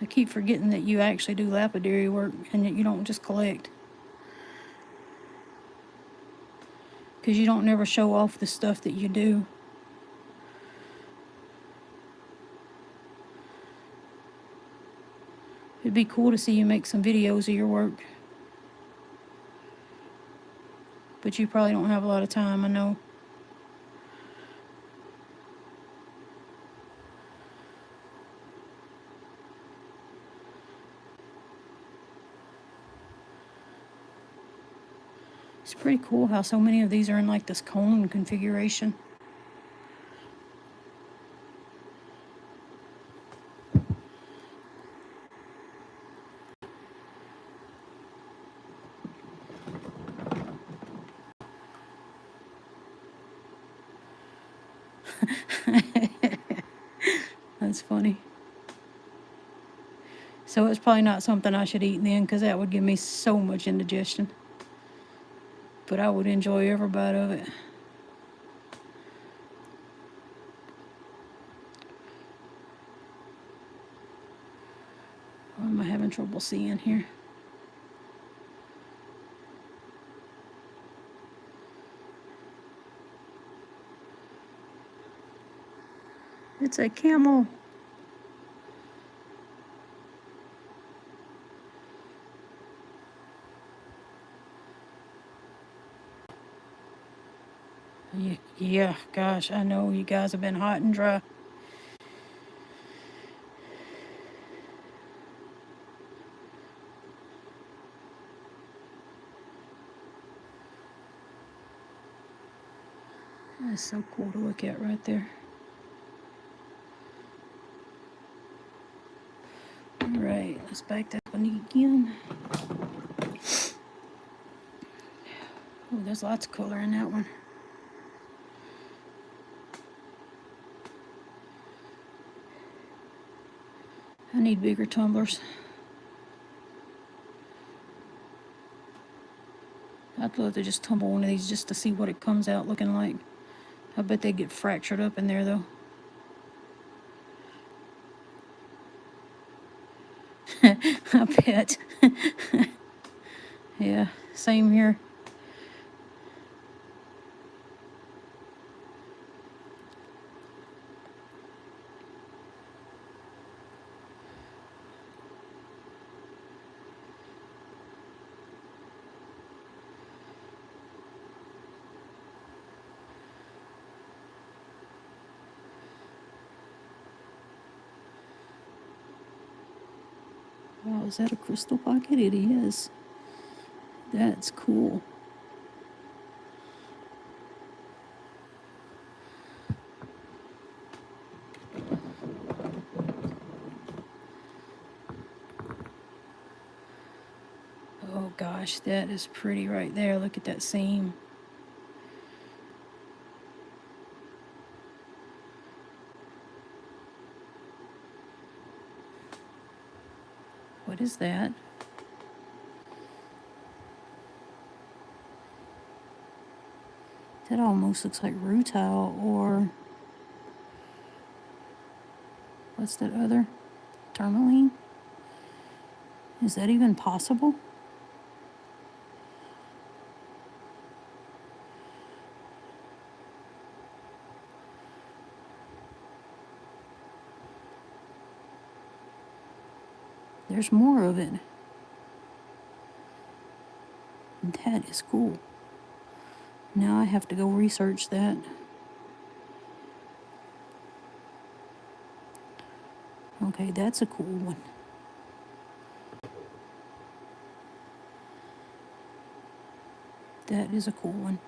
I keep forgetting that you actually do lapidary work and that you don't just collect. Because you don't never show off the stuff that you do. It'd be cool to see you make some videos of your work. But you probably don't have a lot of time, I know. It's pretty cool how so many of these are in like this cone configuration. That's funny. So it's probably not something I should eat then, because that would give me so much indigestion. But I would enjoy every bite of it. Why am I having trouble seeing here? It's a camel. Yeah, gosh, I know you guys have been hot and dry. That's so cool to look at right there. All right, let's back that one again. Oh, there's lots of color in that one. I need bigger tumblers. I'd love to just tumble one of these just to see what it comes out looking like. I bet they get fractured up in there though. I bet. Yeah, same here. Wow, is that a crystal pocket? It is. That's cool. Oh gosh, that is pretty right there. Look at that seam. What is that? That almost looks like rutile, or what's that other? Tourmaline? Is that even possible? There's more of it. That is cool. Now I have to go research that. Okay, that's a cool one. That is a cool one.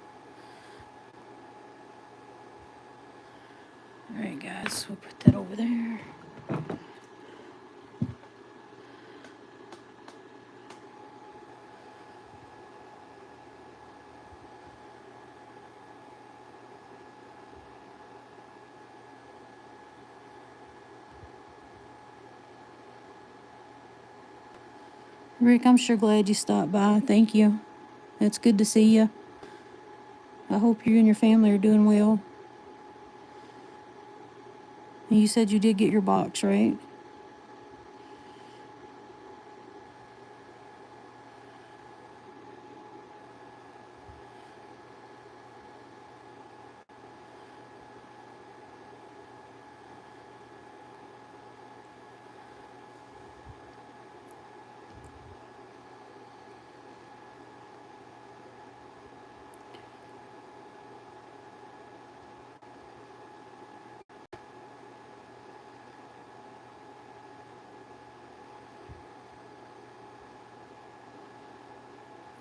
All right, guys, we'll put that over there. Rick, I'm sure glad you stopped by. Thank you. It's good to see you. I hope you and your family are doing well. And you said you did get your box, right?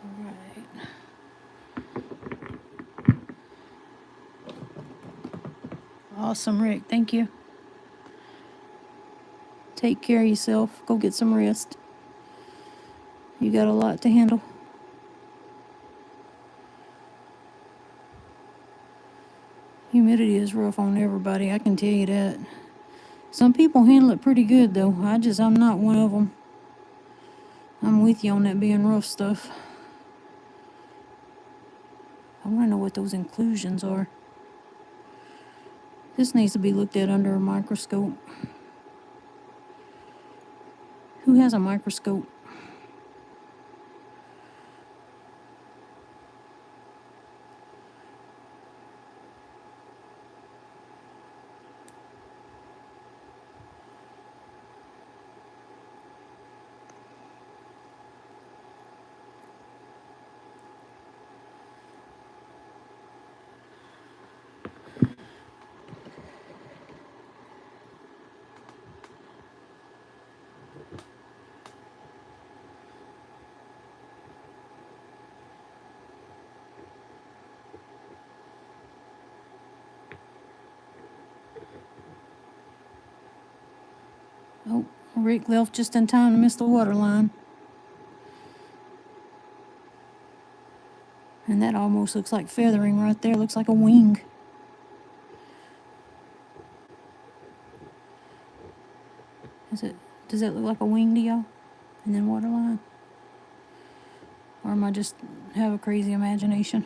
All right. Awesome, Rick. Thank you. Take care of yourself. Go get some rest. You got a lot to handle. Humidity is rough on everybody, I can tell you that. Some people handle it pretty good, though. I'm not one of them. I'm with you on that being rough stuff. I want to know what those inclusions are. This needs to be looked at under a microscope. Who has a microscope? Oh, Rick left just in time to miss the water line. And that almost looks like feathering right there. Looks like a wing. Does that look like a wing to y'all? And then water line? Or am I just have a crazy imagination?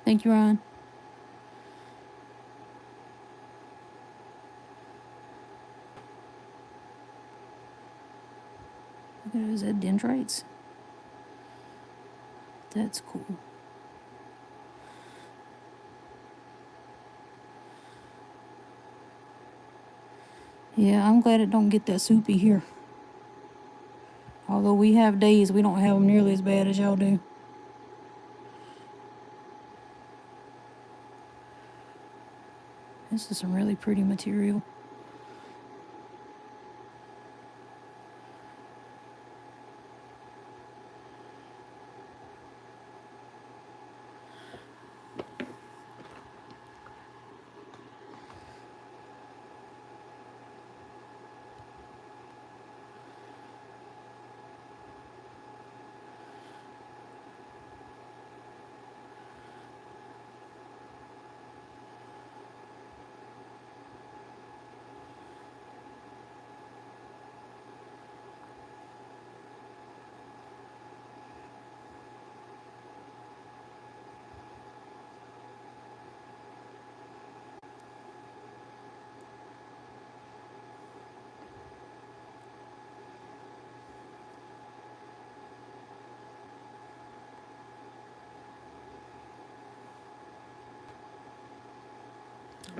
Thank you, Ryan. Look at those dendrites. That's cool. Yeah, I'm glad it don't get that soupy here. Although we have days we don't have them nearly as bad as y'all do. This is some really pretty material.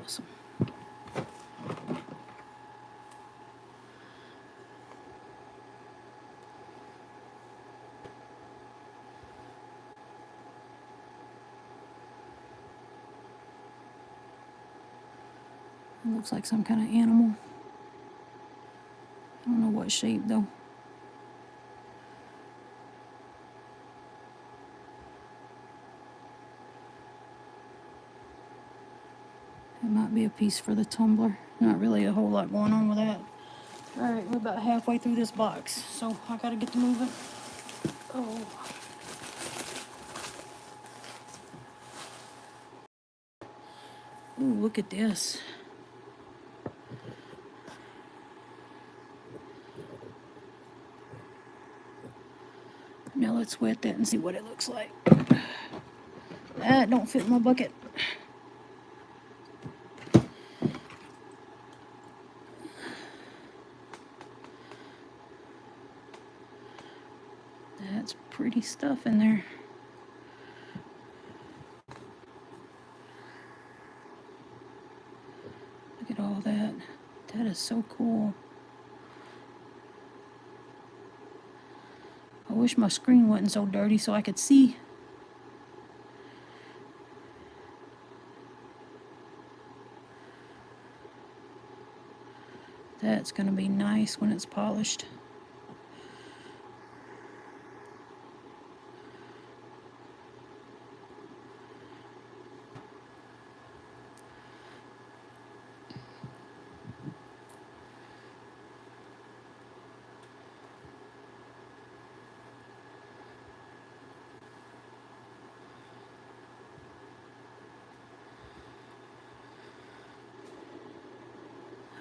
Awesome. It looks like some kind of animal. I don't know what shape though. It might be a piece for the tumbler. Not really a whole lot going on with that. Alright, we're about halfway through this box, so I gotta get to moving. Oh. Ooh, look at this. Now let's wet that and see what it looks like. That don't fit in my bucket. That's pretty stuff in there. Look at all that. That is so cool. I wish my screen wasn't so dirty so I could see. That's gonna be nice when it's polished.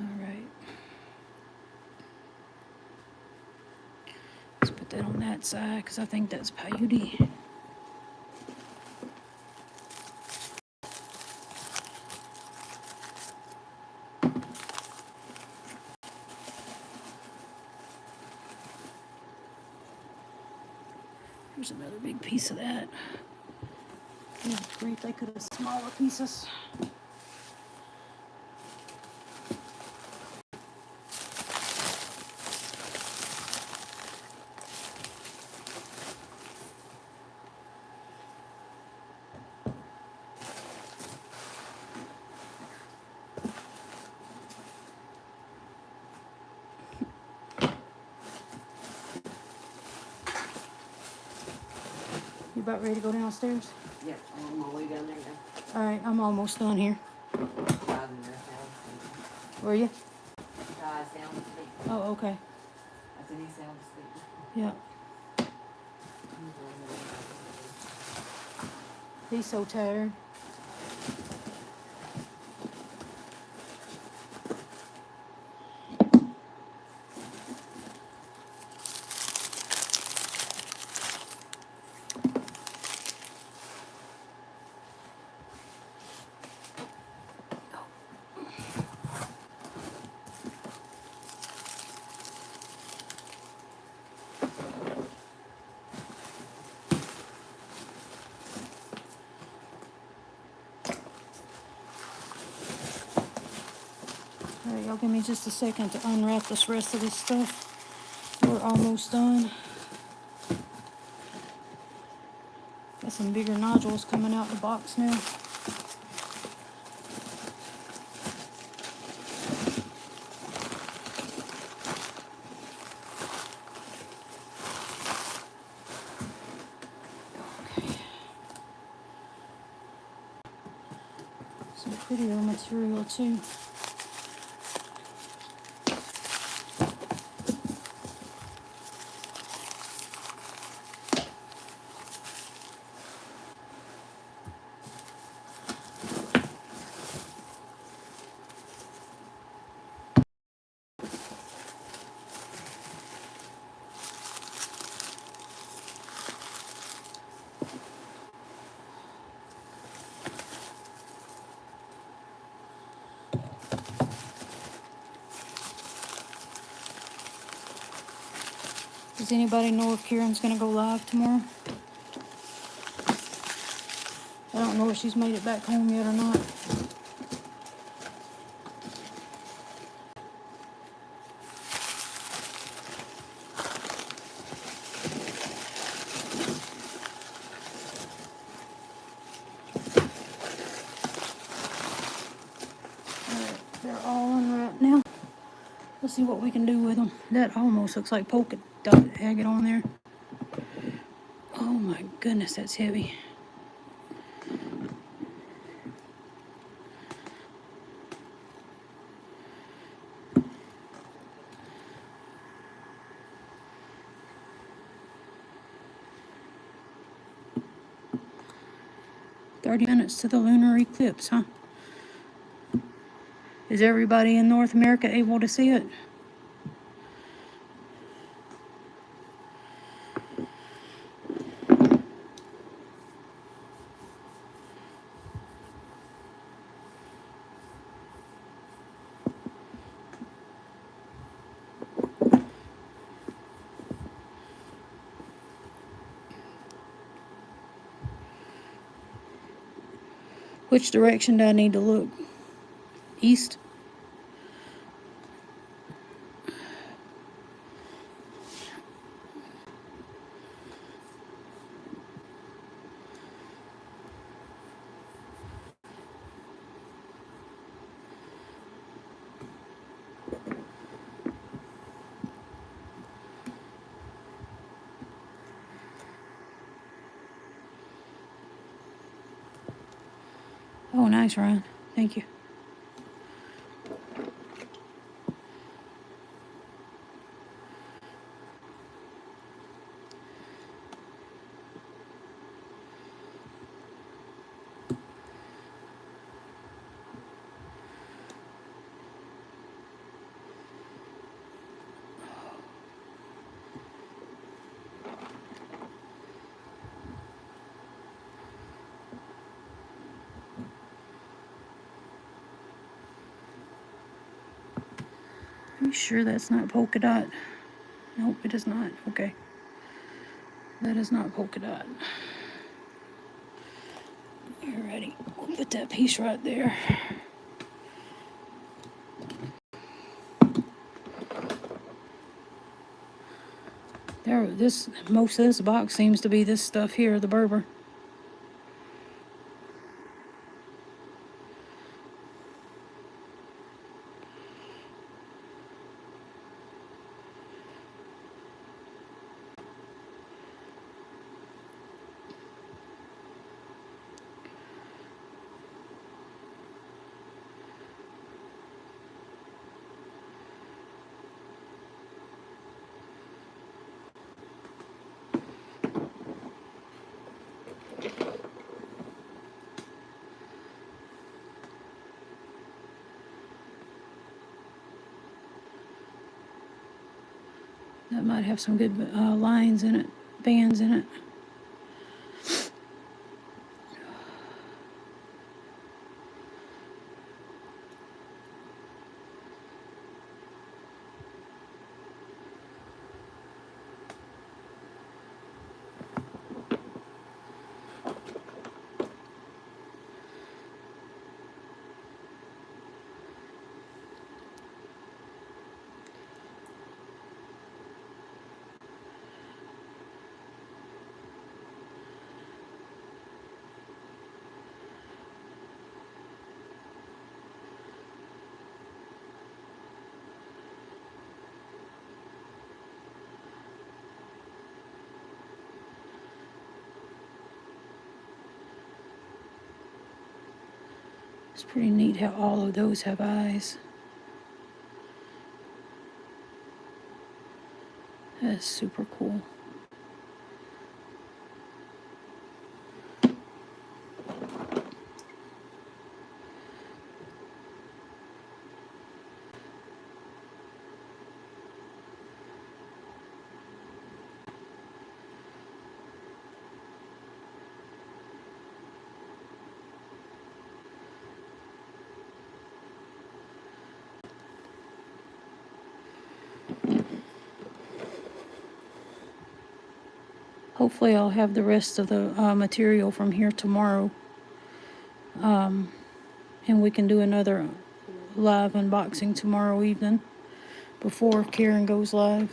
Alright. Let's put that on that side because I think that's peyote. Here's another big piece of that. Good grief, they could have smaller pieces. You about ready to go downstairs? Yep, I'm on my way down there now. All right, I'm almost done here. Todd's in there sound asleep. Were you? Todd sound asleep. Oh, okay. I said he sound asleep. Yeah. He's laying there. He's so tired. All right, y'all give me just a second to unwrap this rest of this stuff. We're almost done. Got some bigger nodules coming out the box now. Okay. Some prettier material too. Does anybody know if Kieran's gonna go live tomorrow? I don't know if she's made it back home yet or not. Alright, they're all unwrapped now. Let's see what we can do with them. That almost looks like polka dot agate on there. Oh my goodness, that's heavy. "30 minutes to the lunar eclipse, huh? Is everybody in North America able to see it?" Which direction do I need to look? East? Oh, nice, Ryan. Thank you. Are you sure that's not polka dot? Nope, it is not. Okay. That is not polka dot. put that piece right there. There, most of this box seems to be this stuff here, the Berber. That might have some good lines in it, bands in it. It's pretty neat how all of those have eyes. That's super cool. Hopefully I'll have the rest of the material from here tomorrow. And we can do another live unboxing tomorrow evening before Karen goes live.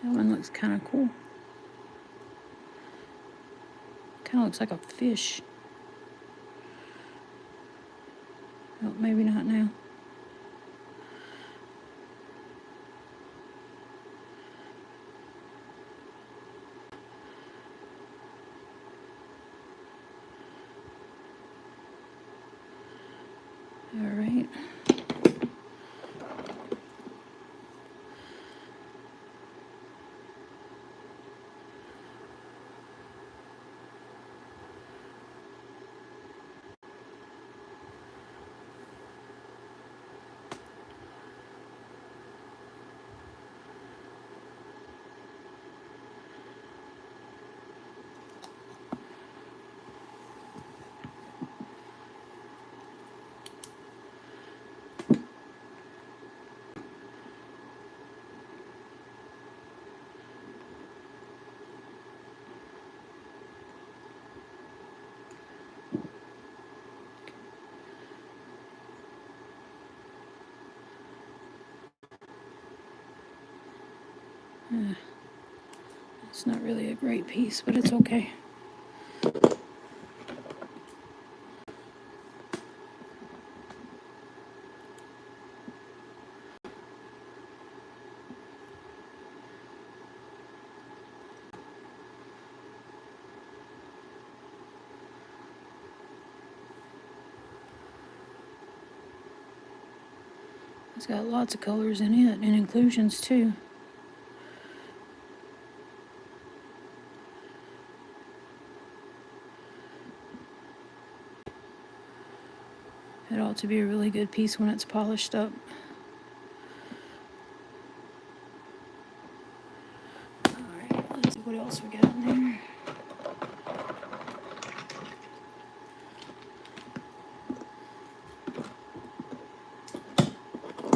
That one looks kind of cool. Kind of looks like a fish. Oh, maybe not now. All right. It's not really a great piece, but it's okay. It's got lots of colors in it and inclusions too. It ought to be a really good piece when it's polished up. Alright, let's see what else we got in there.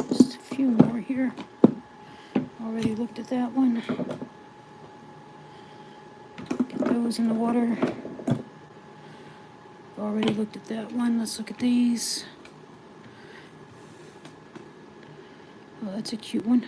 Just a few more here. Already looked at that one. Get those in the water. Already looked at that one. Let's look at these. Oh, that's a cute one.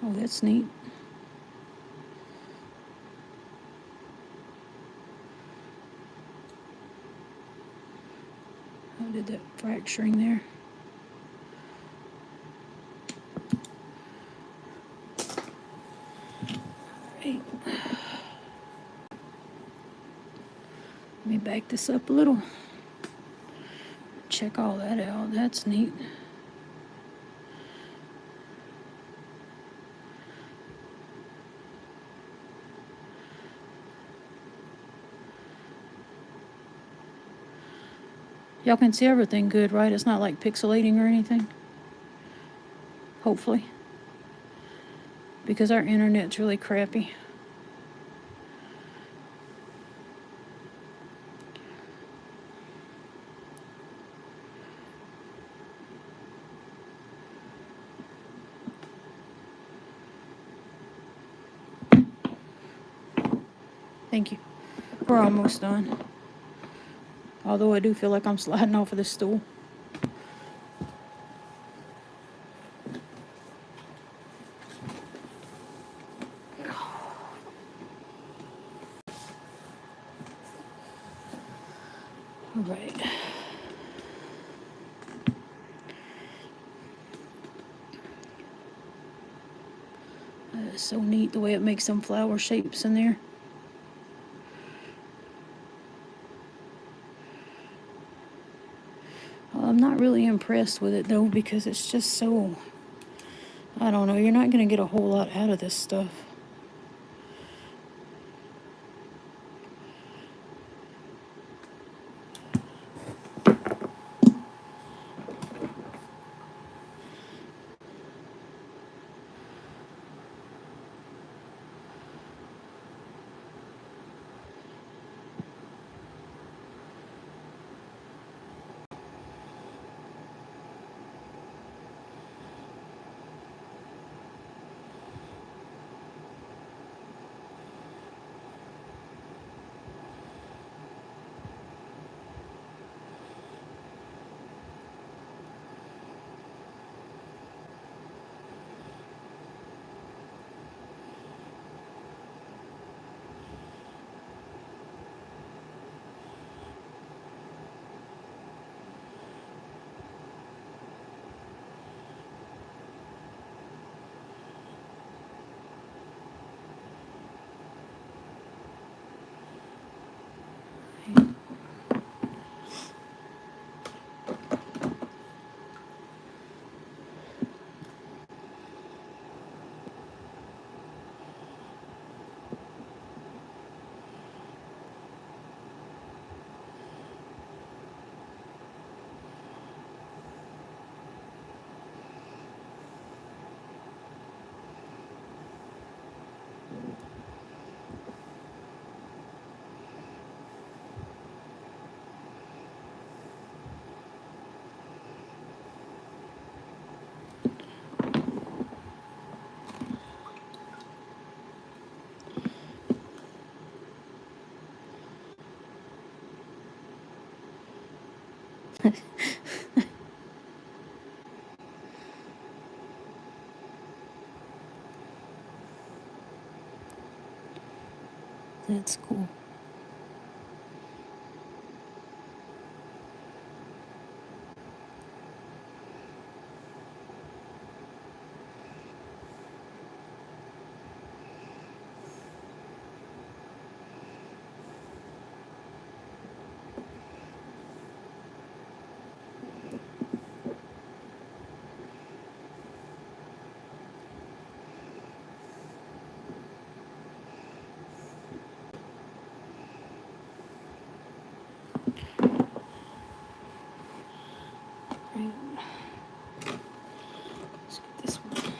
Oh, that's neat. How did that fracturing there? Right. Let me back this up a little. Check all that out. That's neat. Y'all can see everything good, right? It's not like pixelating or anything. Hopefully. Because our internet's really crappy. Thank you. We're almost done. Although I do feel like I'm sliding off of this stool. All right. That is so neat the way it makes some flower shapes in there. I'm not really impressed with it though because it's just so, I don't know, you're not going to get a whole lot out of this stuff. That's cool. Let's get this one.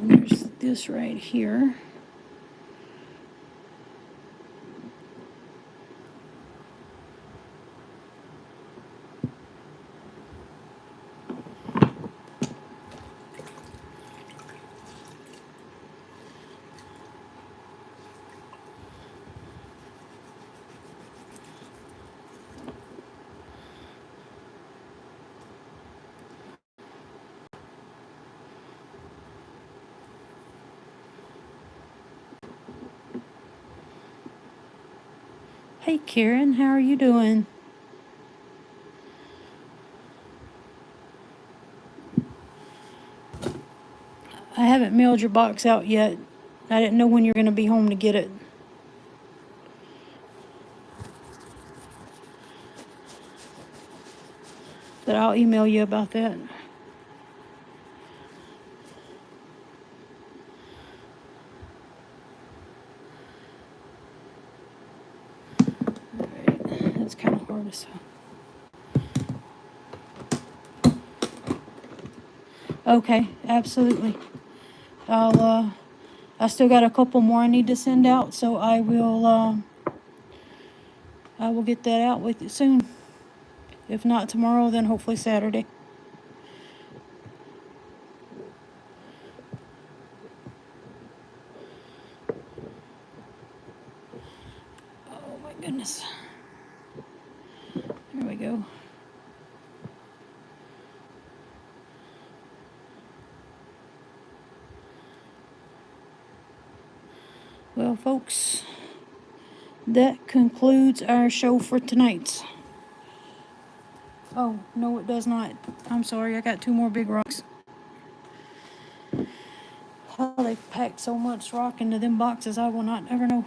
And there's this right here. Hey Karen, how are you doing? I haven't mailed your box out yet. I didn't know when you're going to be home to get it. But I'll email you about that. Alright, that's kind of hard to say. Okay, absolutely. I still got a couple more I need to send out, so I will get that out with you soon. If not tomorrow, then hopefully Saturday. Oh my goodness. There we go. Well, folks, that concludes our show for tonight. Oh, no, it does not. I'm sorry, I got 2 more big rocks. How they packed so much rock into them boxes, I will not ever know.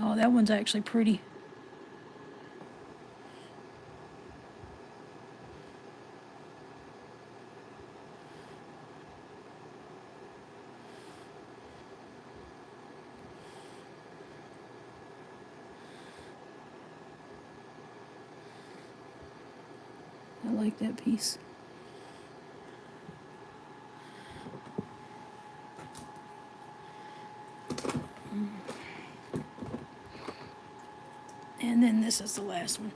Oh, that one's actually pretty. I like that piece. And then this is the last one.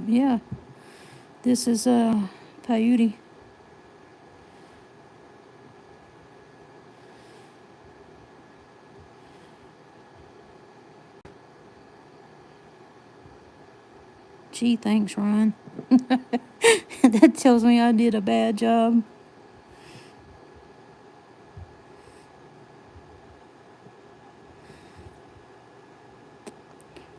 Yeah. This is peyote. Gee, thanks, Ryan. That tells me I did a bad job.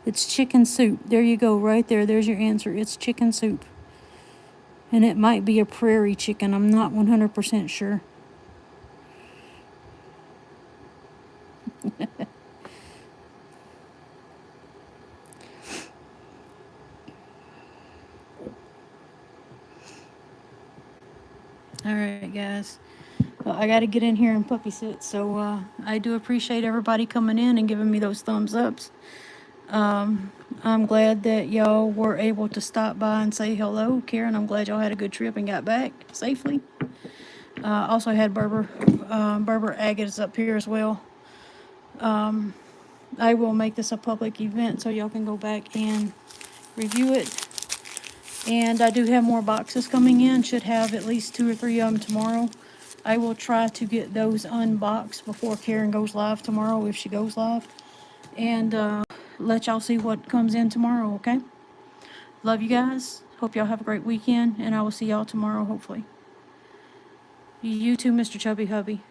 It's chicken soup. There you go, right there. There's your answer. It's chicken soup. And it might be a prairie chicken. I'm not 100% sure. All right, guys. Well, I got to get in here and puppy sit. So I do appreciate everybody coming in and giving me those thumbs ups. I'm glad that y'all were able to stop by and say hello. Karen, I'm glad y'all had a good trip and got back safely. Also had Berber Agates up here as well. I will make this a public event so y'all can go back and review it. And I do have more boxes coming in. Should have at least 2 or 3 of them tomorrow. I will try to get those unboxed before Karen goes live tomorrow, if she goes live. And let y'all see what comes in tomorrow, okay? Love you guys. Hope y'all have a great weekend, and I will see y'all tomorrow, hopefully. You too, Mr. Chubby Hubby.